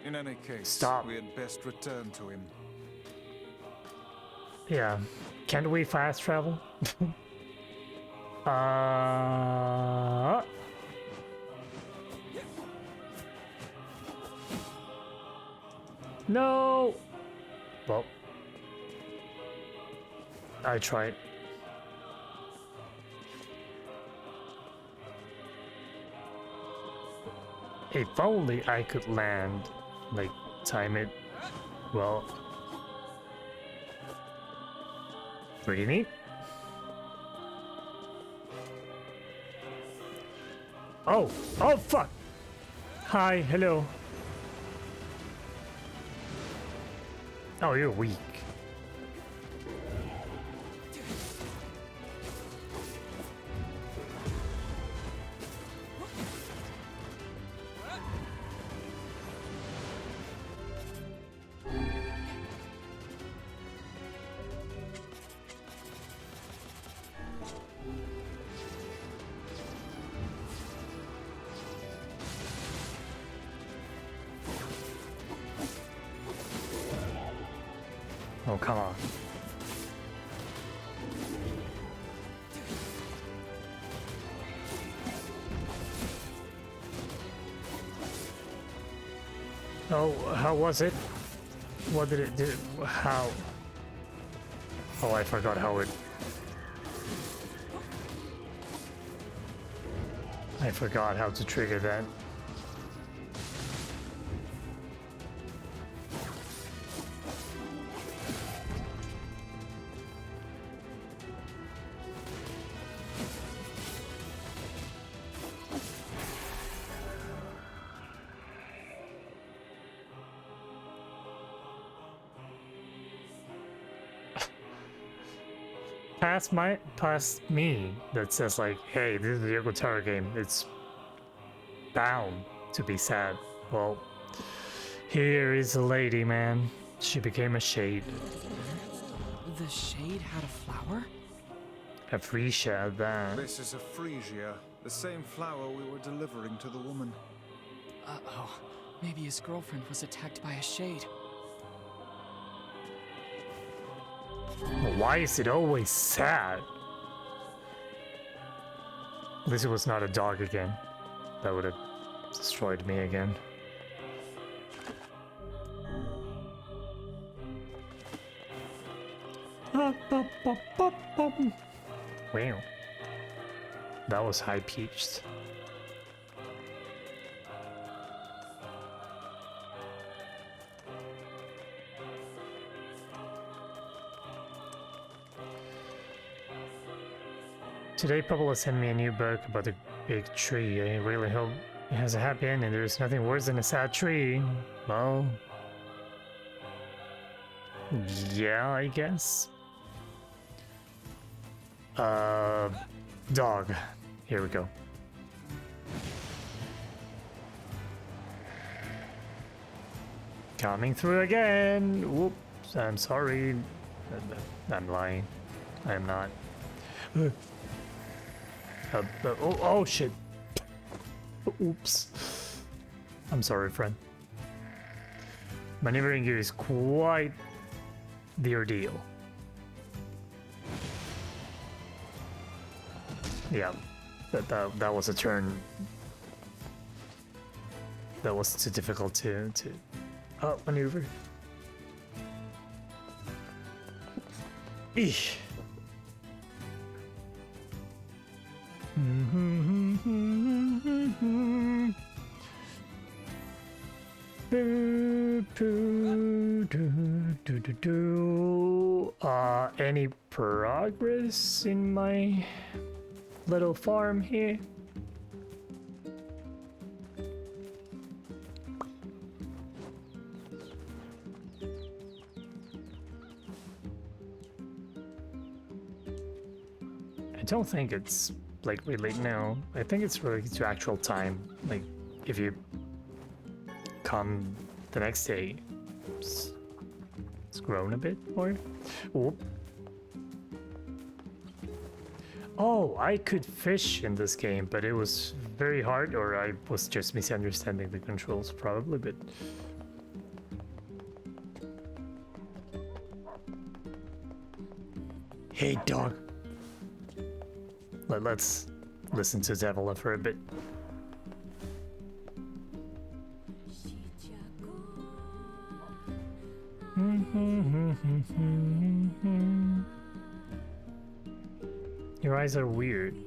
Speaker 4: In any case,
Speaker 7: Stop.
Speaker 4: we had best return to him.
Speaker 7: Yeah. Can we fast travel? No. Well, I tried. If only I could land, like, time it well. Pretty neat. Oh, oh fuck. Hi, hello. Oh, you're weak. Oh, come on. Oh, how was it? What did it do? How? Oh, I forgot how it... I forgot how to trigger that. Past me that says like, hey, this is the Yoko Taro game. It's bound to be sad. Well, here is a lady, man. She became a shade.
Speaker 1: The shade had a flower?
Speaker 7: A freesia, that.
Speaker 4: This is a freesia, the same flower we were delivering to the woman.
Speaker 1: Uh-oh. Maybe his girlfriend was attacked by a shade.
Speaker 7: Why is it always sad? At least it was not a dog again. That would have destroyed me again. Wow. That was high pitched. Today, Pablo sent me a new book about a big tree. I really hope it has a happy ending. There's nothing worse than a sad tree. Well, yeah, I guess. Dog. Here we go. Coming through again. Whoops, I'm sorry. I'm lying. I am not. Oh shit. Oops. I'm sorry, friend. Maneuvering you is quite the ordeal. Yeah, that was a turn. That was too difficult to maneuver. Eesh. Any progress in my little farm here? I don't think it's like really now. I think it's related to actual time. Like if you come the next day, it's grown a bit more. Whoop. Oh, I could fish in this game, but it was very hard, or I was just misunderstanding the controls probably, but... Hey, dog. Let's listen to Devil for a bit. Your eyes are weird.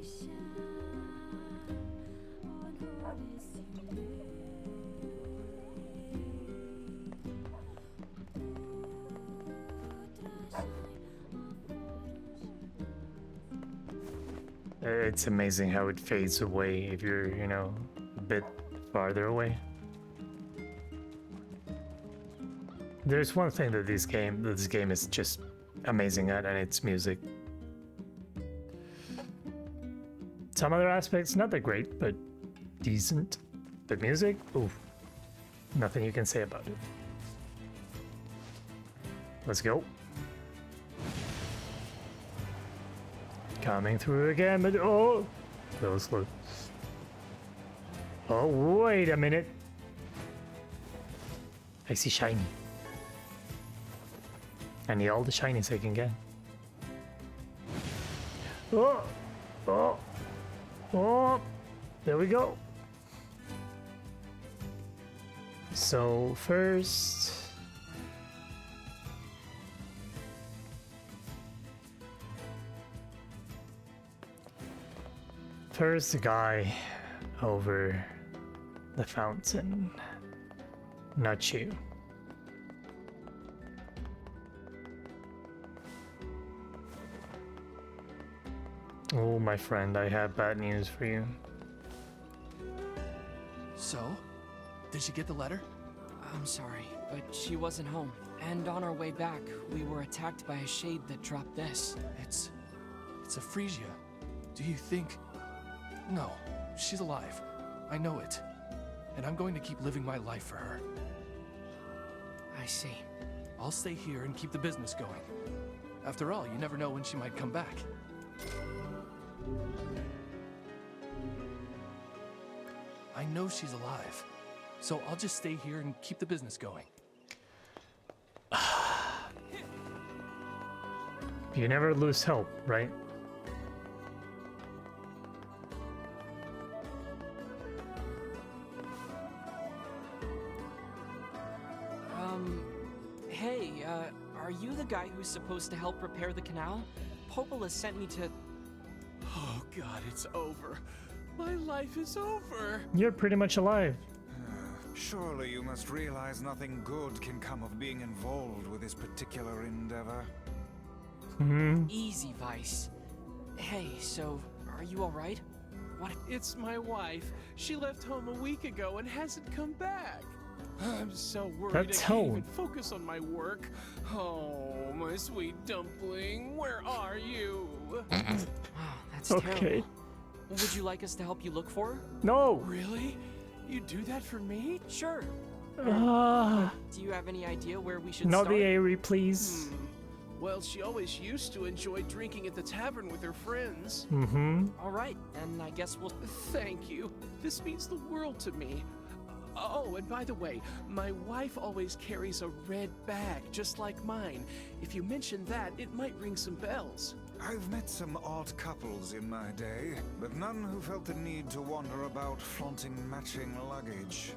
Speaker 7: It's amazing how it fades away if you're, you know, a bit farther away. There's one thing that this game is just amazing at, and it's music. Some other aspects, not that great, but decent. But music, oof, nothing you can say about it. Let's go. Coming through again, but oh, that was slow. Oh, wait a minute. I see shiny. I need all the shinies I can get. Oh, oh, oh, there we go. So first, the guy over the fountain, not you. Oh, my friend, I have bad news for you.
Speaker 10: So? Did she get the letter?
Speaker 1: I'm sorry, but she wasn't home. And on our way back, we were attacked by a shade that dropped this.
Speaker 10: It's a Frisia. Do you think... No, she's alive. I know it. And I'm going to keep living my life for her.
Speaker 1: I see.
Speaker 10: I'll stay here and keep the business going. After all, you never know when she might come back. I know she's alive, so I'll just stay here and keep the business going.
Speaker 7: You never lose hope, right?
Speaker 1: Hey, are you the guy who's supposed to help repair the canal? Popola sent me to...
Speaker 10: Oh god, it's over. My life is over.
Speaker 7: You're pretty much alive.
Speaker 4: Surely you must realize nothing good can come of being involved with this particular endeavor.
Speaker 1: Easy, Vice. Hey, so, are you alright? What?
Speaker 10: It's my wife. She left home a week ago and hasn't come back. I'm so worried
Speaker 7: That's
Speaker 10: I can't
Speaker 7: home.
Speaker 10: even focus on my work. Oh, my sweet dumpling, where are you?
Speaker 1: Wow, that's
Speaker 7: Okay.
Speaker 1: terrible. Would you like us to help you look for her?
Speaker 7: No.
Speaker 10: Really? You do that for me?
Speaker 1: Sure.
Speaker 7: Ah,
Speaker 1: Do you have any idea where we should
Speaker 7: not
Speaker 1: start?
Speaker 7: the Aerie, please.
Speaker 10: Well, she always used to enjoy drinking at the tavern with her friends.
Speaker 1: Alright, then I guess we'll...
Speaker 10: Thank you. This means the world to me. Oh, and by the way, my wife always carries a red bag, just like mine. If you mention that, it might ring some bells.
Speaker 4: I've met some odd couples in my day, but none who felt the need to wander about flaunting matching luggage.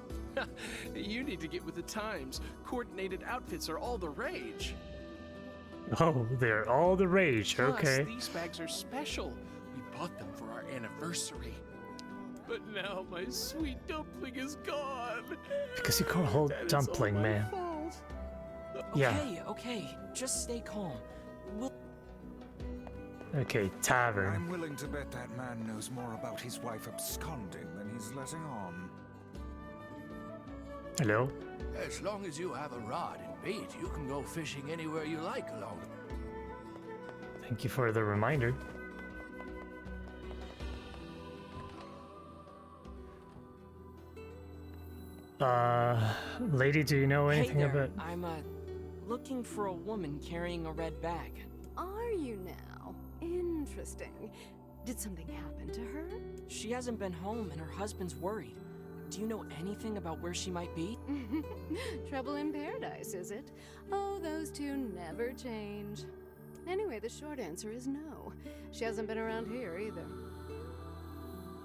Speaker 10: You need to get with the times. Coordinated outfits are all the rage.
Speaker 7: Oh, they're all the rage.
Speaker 10: Plus,
Speaker 7: Okay.
Speaker 10: these bags are special. We bought them for our anniversary. But now my sweet dumpling is gone.
Speaker 7: Because you call her
Speaker 10: That is
Speaker 7: dumpling,
Speaker 10: all my
Speaker 7: man.
Speaker 10: fault.
Speaker 7: Yeah.
Speaker 1: Okay, just stay calm. We'll...
Speaker 7: Okay, tavern.
Speaker 4: I'm willing to bet that man knows more about his wife absconding than he's letting on.
Speaker 7: Hello?
Speaker 12: As long as you have a rod and bait, you can go fishing anywhere you like along.
Speaker 7: Thank you for the reminder. Lady, do you know
Speaker 1: Hey
Speaker 7: anything
Speaker 1: there,
Speaker 7: about...
Speaker 1: I'm, looking for a woman carrying a red bag.
Speaker 3: Are you now? Interesting. Did something happen to her?
Speaker 1: She hasn't been home and her husband's worried. Do you know anything about where she might be?
Speaker 3: Trouble in paradise, is it? Oh, those two never change. Anyway, the short answer is no. She hasn't been around here either.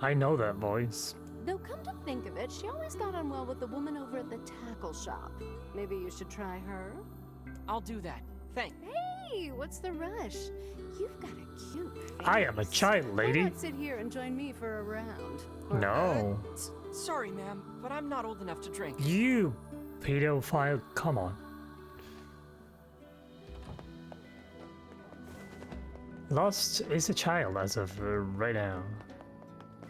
Speaker 7: I know that voice.
Speaker 3: Though come to think of it, she always got on well with the woman over at the tackle shop. Maybe you should try her?
Speaker 1: I'll do that. Thanks.
Speaker 3: Hey, what's the rush? You've got a cute face.
Speaker 7: I am a child, lady.
Speaker 3: Why not sit here and join me for a round?
Speaker 7: No.
Speaker 1: Sorry, ma'am, but I'm not old enough to drink.
Speaker 7: You pedophile, come on. Lost is a child as of right now.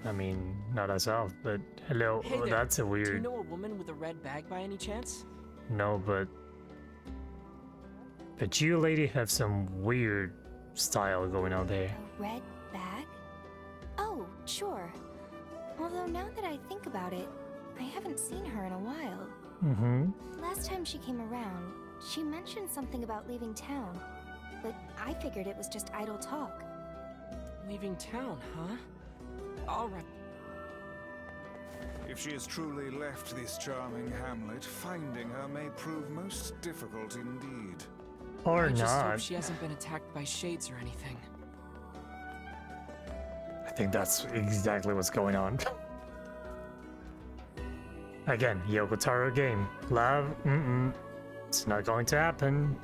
Speaker 7: I mean, not as of, but hello.
Speaker 1: Hey
Speaker 7: Oh,
Speaker 1: there.
Speaker 7: that's a
Speaker 1: Do you
Speaker 7: weird.
Speaker 1: know a woman with a red bag by any chance?
Speaker 7: No, but you, lady, have some weird style going on there.
Speaker 2: A red bag? Oh, sure. Although now that I think about it, I haven't seen her in a while. Last time she came around, she mentioned something about leaving town, but I figured it was just idle talk.
Speaker 1: Leaving town, huh? Alright.
Speaker 4: If she has truly left this charming hamlet, finding her may prove most difficult indeed.
Speaker 7: Or
Speaker 1: I just hope
Speaker 7: not.
Speaker 1: she hasn't been attacked by shades or anything.
Speaker 7: I think that's exactly what's going on. Again, Yoko Taro game. Love, it's not going to happen.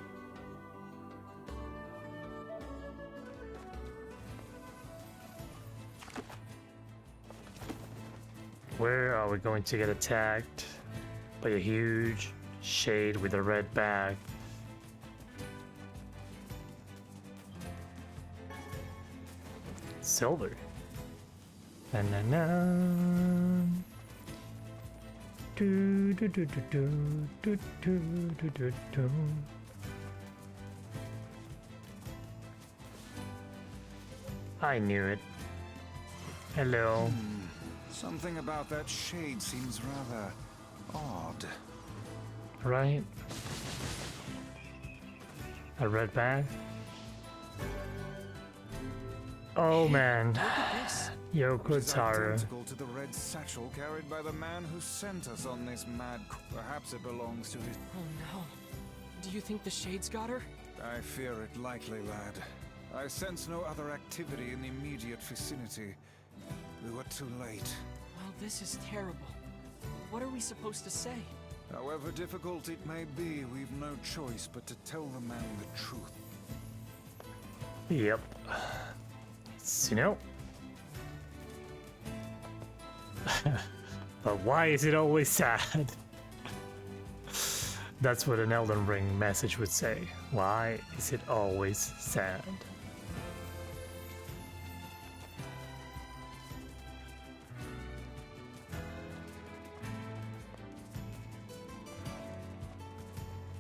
Speaker 7: Where are we going to get attacked by a huge shade with a red bag? Silver. Na na na. Do do do do do do do do do do. I knew it. Hello.
Speaker 4: Something about that shade seems rather odd.
Speaker 7: Right? A red bag? Oh man.
Speaker 1: Look at this.
Speaker 7: Yoko
Speaker 4: It is
Speaker 7: Taro.
Speaker 4: identical to the red satchel carried by the man who sent us on this mad. Perhaps it belongs to his.
Speaker 1: Oh no. Do you think the shades got her?
Speaker 4: I fear it likely, lad. I sense no other activity in the immediate vicinity. We were too late.
Speaker 1: Well, this is terrible. What are we supposed to say?
Speaker 4: However difficult it may be, we've no choice but to tell the man the truth.
Speaker 7: Yep. So, you know. But why is it always sad? That's what an Elden Ring message would say. Why is it always sad?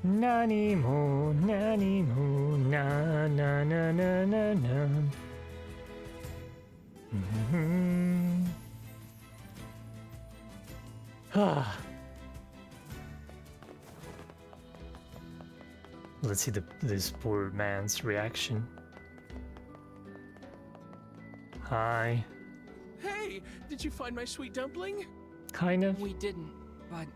Speaker 7: Nani mo, na na na na na na. Ah. Let's see this poor man's reaction. Hi.
Speaker 10: Hey, did you find my sweet dumpling?
Speaker 7: Kind of.
Speaker 1: We didn't, but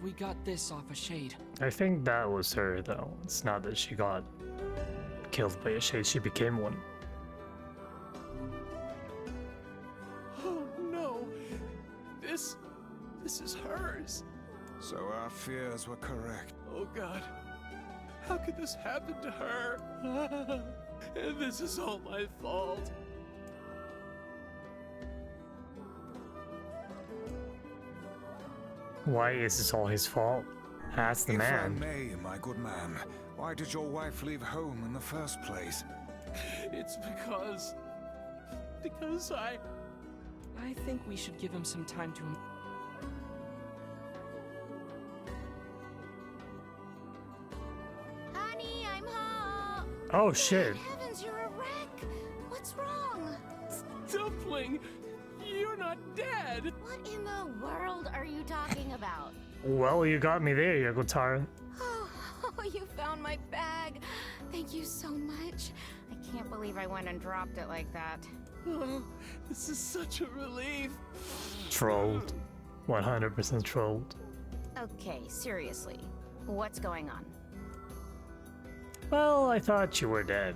Speaker 1: we got this off a shade.
Speaker 7: I think that was her, though. It's not that she got killed by a shade, she became one.
Speaker 10: Oh no, this is hers.
Speaker 4: So our fears were correct.
Speaker 10: Oh God, how could this happen to her? And this is all my fault.
Speaker 7: Why is this all his fault? Ask the man.
Speaker 4: If I may, my good man, why did your wife leave home in the first place?
Speaker 10: It's because
Speaker 1: I think we should give him some time to...
Speaker 2: Honey, I'm home.
Speaker 7: Oh shit.
Speaker 2: Heavens, you're a wreck. What's wrong?
Speaker 10: Dumpling, you're not dead.
Speaker 2: What in the world are you talking about?
Speaker 7: Well, you got me there, Yogotaro.
Speaker 2: Oh, you found my bag. Thank you so much. I can't believe I went and dropped it like that.
Speaker 10: Oh, this is such a relief.
Speaker 7: Trolled. 100% trolled.
Speaker 2: Okay, seriously. What's going on?
Speaker 7: Well, I thought you were dead.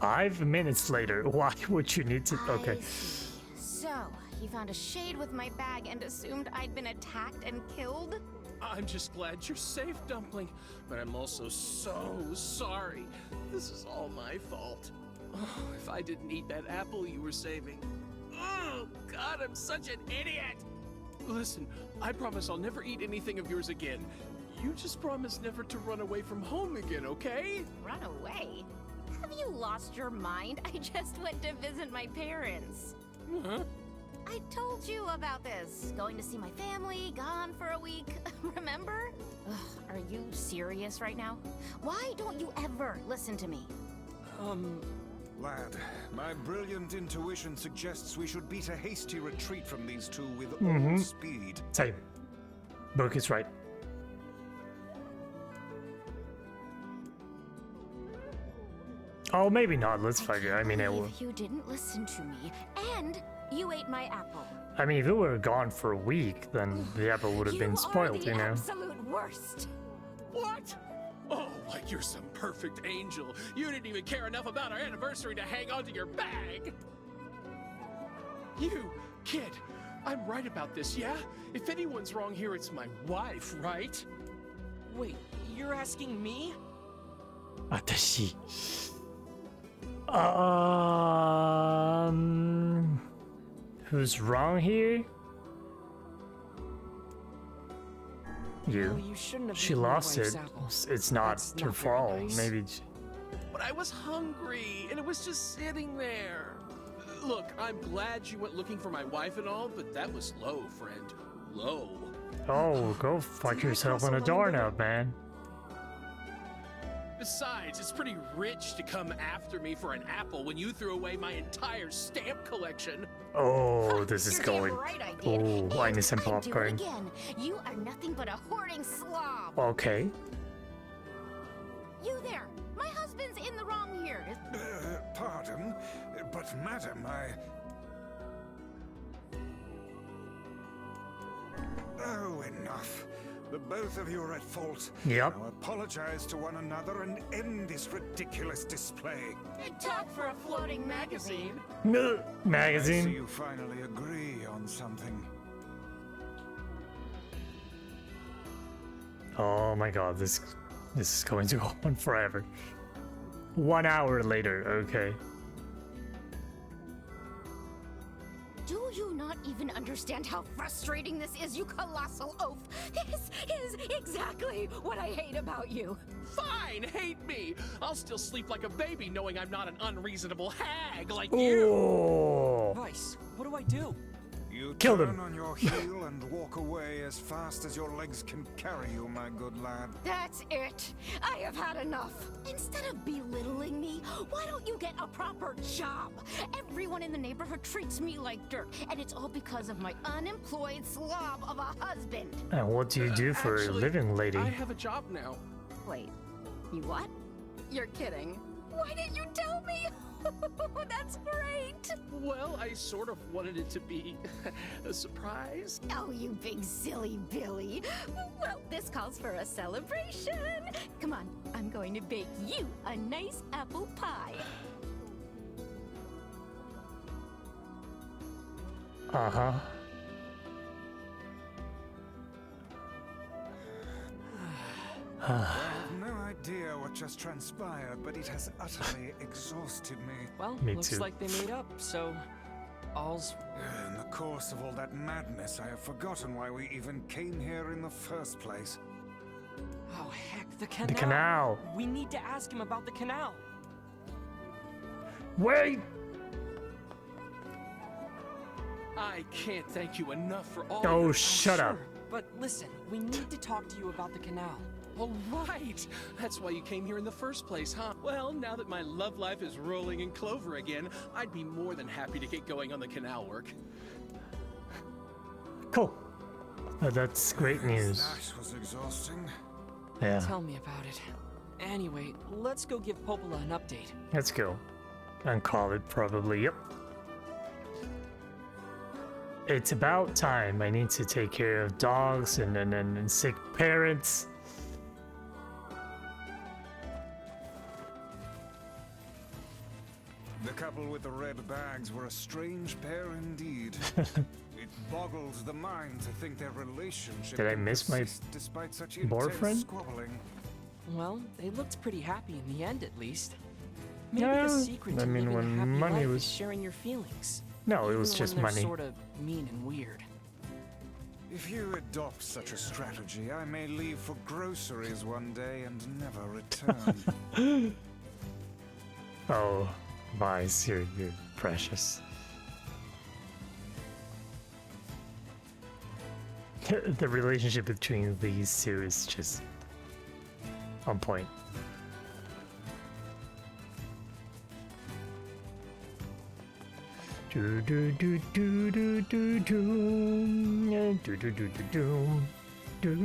Speaker 7: 5 minutes later, why would you need to... Okay.
Speaker 2: I see. So, you found a shade with my bag and assumed I'd been attacked and killed?
Speaker 10: I'm just glad you're safe, Dumpling, but I'm also so sorry. This is all my fault. Oh, if I didn't eat that apple you were saving. Oh, God, I'm such an idiot! Listen, I promise I'll never eat anything of yours again. You just promise never to run away from home again, okay?
Speaker 2: Run away? Have you lost your mind? I just went to visit my parents.
Speaker 10: Huh?
Speaker 2: I told you about this. Going to see my family, gone for a week. Remember? Ugh, are you serious right now? Why don't you ever listen to me?
Speaker 4: Lad, my brilliant intuition suggests we should beat a hasty retreat from these two with all speed.
Speaker 7: Same. Book is right. Oh, maybe not. Let's figure. I mean, it will.
Speaker 2: You didn't listen to me, and you ate my apple.
Speaker 7: I mean, if it were gone for a week, then the apple would have been spoiled, you know.
Speaker 2: Absolute worst.
Speaker 10: What? Oh, like you're some perfect angel. You didn't even care enough about our anniversary to hang on to your bag. You, kid, I'm right about this, yeah? If anyone's wrong here, it's my wife, right?
Speaker 1: Wait, you're asking me?
Speaker 7: Atashi. Who's wrong here? You.
Speaker 1: Well, you shouldn't have
Speaker 7: She
Speaker 1: eaten your
Speaker 7: lost
Speaker 1: wife's
Speaker 7: it.
Speaker 1: apple.
Speaker 7: It's not
Speaker 1: That's
Speaker 7: her
Speaker 1: not very
Speaker 7: fault.
Speaker 1: nice.
Speaker 7: Maybe.
Speaker 10: But I was hungry, and it was just sitting there. Look, I'm glad you went looking for my wife and all, but that was low, friend. Low.
Speaker 7: Oh, go fuck yourself on a doorknob, man.
Speaker 10: Besides, it's pretty rich to come after me for an apple when you threw away my entire stamp collection.
Speaker 7: Oh, this is
Speaker 2: You're
Speaker 7: going.
Speaker 2: damn right I did.
Speaker 7: Oh, I need some
Speaker 2: I'd do it
Speaker 7: popcorn.
Speaker 2: again. You are nothing but a hoarding slob.
Speaker 7: Okay.
Speaker 2: You there. My husband's in the wrong here.
Speaker 4: Pardon, but madam, Oh, enough. The both of you are at fault.
Speaker 7: Yep.
Speaker 4: Now apologize to one another and end this ridiculous display.
Speaker 2: Good talk for a floating magazine.
Speaker 7: No,
Speaker 4: I see
Speaker 7: magazine.
Speaker 4: you finally agree on something.
Speaker 7: Oh my god, this is going to go on forever. 1 hour later, okay.
Speaker 13: Do you not even understand how frustrating this is, you colossal oaf? This is exactly what I hate about you.
Speaker 14: Fine, hate me. I'll still sleep like a baby knowing I'm not an unreasonable hag like
Speaker 7: Oh.
Speaker 14: you.
Speaker 1: Vice, what do I do?
Speaker 4: You
Speaker 7: Killed
Speaker 4: turn
Speaker 7: him.
Speaker 4: on your heel and walk away as fast as your legs can carry you, my good lad.
Speaker 13: That's it. I have had enough. Instead of belittling me, why don't you get a proper job? Everyone in the neighborhood treats me like dirt, and it's all because of my unemployed slob of a husband.
Speaker 7: And what do you do for a
Speaker 14: Actually,
Speaker 7: living, lady?
Speaker 14: I have a job now.
Speaker 13: Wait, you what? You're kidding. Why didn't you tell me? That's great.
Speaker 14: Well, I sort of wanted it to be a surprise.
Speaker 13: Oh, you big silly Billy. Well, this calls for a celebration. Come on, I'm going to bake you a nice apple pie.
Speaker 7: Uh-huh.
Speaker 4: I have no idea what just transpired, but it has utterly exhausted me.
Speaker 1: Well,
Speaker 7: Me
Speaker 1: looks
Speaker 7: too.
Speaker 1: like they made up, so all's...
Speaker 4: In the course of all that madness, I have forgotten why we even came here in the first place.
Speaker 1: Oh, heck, the canal.
Speaker 7: The canal.
Speaker 1: We need to ask him about the canal.
Speaker 7: Wait!
Speaker 14: I can't thank you enough for all.
Speaker 7: Oh,
Speaker 14: your-
Speaker 7: shut up.
Speaker 1: Sure, but listen, we need to talk to you about the canal.
Speaker 14: All right. That's why you came here in the first place, huh? Well, now that my love life is rolling in clover again, I'd be more than happy to get going on the canal work.
Speaker 7: Cool. That's great news.
Speaker 4: That was exhausting.
Speaker 7: Yeah,
Speaker 1: Tell me about it. Anyway, let's go give Popola an update.
Speaker 7: let's go. And call it probably, yep. It's about time. I need to take care of dogs and sick parents.
Speaker 4: The couple with the red bags were a strange pair indeed. It boggles the mind to think their relationship
Speaker 7: Did I
Speaker 4: can
Speaker 7: miss my
Speaker 4: persist despite such intense
Speaker 7: boyfriend?
Speaker 4: squabbling.
Speaker 1: Well, they looked pretty happy in the end, at least. Maybe
Speaker 7: Yeah,
Speaker 1: the secret to
Speaker 7: I mean,
Speaker 1: living
Speaker 7: when
Speaker 1: a happy
Speaker 7: money
Speaker 1: life
Speaker 7: was-
Speaker 1: is sharing your feelings.
Speaker 7: No, it was
Speaker 1: even
Speaker 7: just
Speaker 1: when they're
Speaker 7: money.
Speaker 1: Sort of mean and weird.
Speaker 4: If you adopt such a strategy, I may leave for groceries one day and never return.
Speaker 7: Oh, Vice, you're precious. The relationship between these two is just on point. Do do do do do do do do do do do do.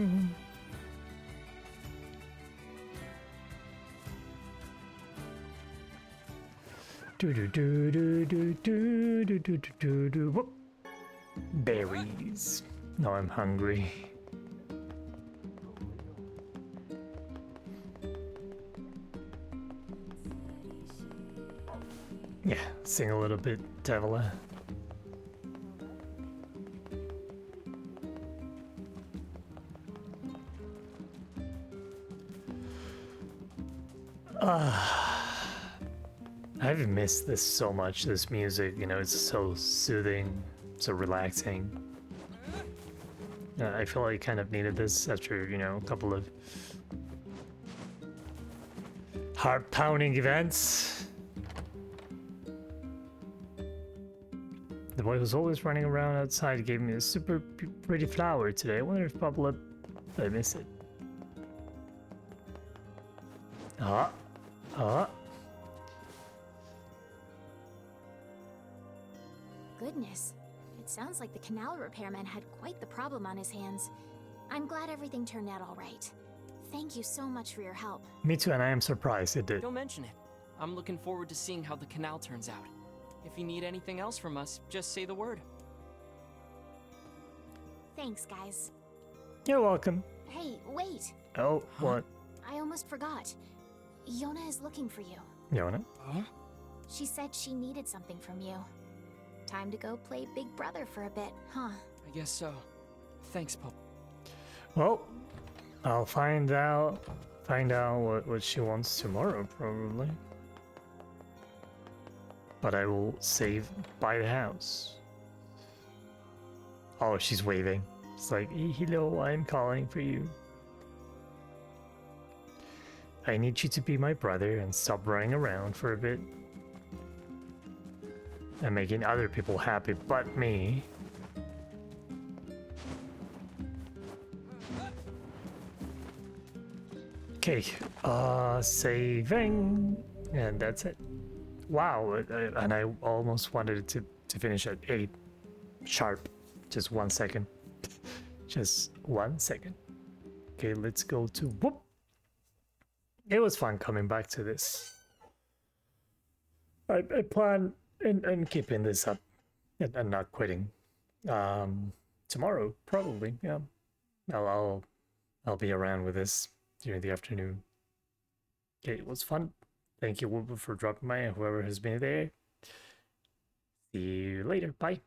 Speaker 7: Do do do do do do do do do do. Whoop. Berries. Now I'm hungry. Yeah, sing a little bit, Devila. I've missed this so much, this music, you know, it's so soothing, so relaxing. I feel like I kind of needed this after, you know, a couple of heart-pounding events. The boy who's always running around outside gave me a super pretty flower today. I wonder if Pablo... Did I miss it? Ah. Ah.
Speaker 2: Goodness. It sounds like the canal repairman had quite the problem on his hands. I'm glad everything turned out all right. Thank you so much for your help.
Speaker 7: Me too, and I am surprised it did.
Speaker 1: Don't mention it. I'm looking forward to seeing how the canal turns out. If you need anything else from us, just say the word.
Speaker 2: Thanks, guys.
Speaker 7: You're welcome.
Speaker 2: Hey, wait.
Speaker 7: Oh, what?
Speaker 2: I almost forgot. Yona is looking for you.
Speaker 7: Yona?
Speaker 1: Huh?
Speaker 2: She said she needed something from you. Time to go play Big Brother for a bit, huh?
Speaker 1: I guess so. Thanks, Pope.
Speaker 7: Well, I'll find out what she wants tomorrow, probably. But I will save by the house. Oh, she's waving. It's like, hello, I'm calling for you. I need you to be my brother and stop running around for a bit. And making other people happy but me. Okay, saving, and that's it. Wow, and I almost wanted it to finish at 8 sharp. Just 1 second. Just 1 second. Okay, let's go to whoop. It was fun coming back to this. I plan on keeping this up and not quitting. Tomorrow, probably, yeah. I'll be around with this during the afternoon. Okay, it was fun. Thank you, Whooper, for dropping by, and whoever has been there. See you later. Bye.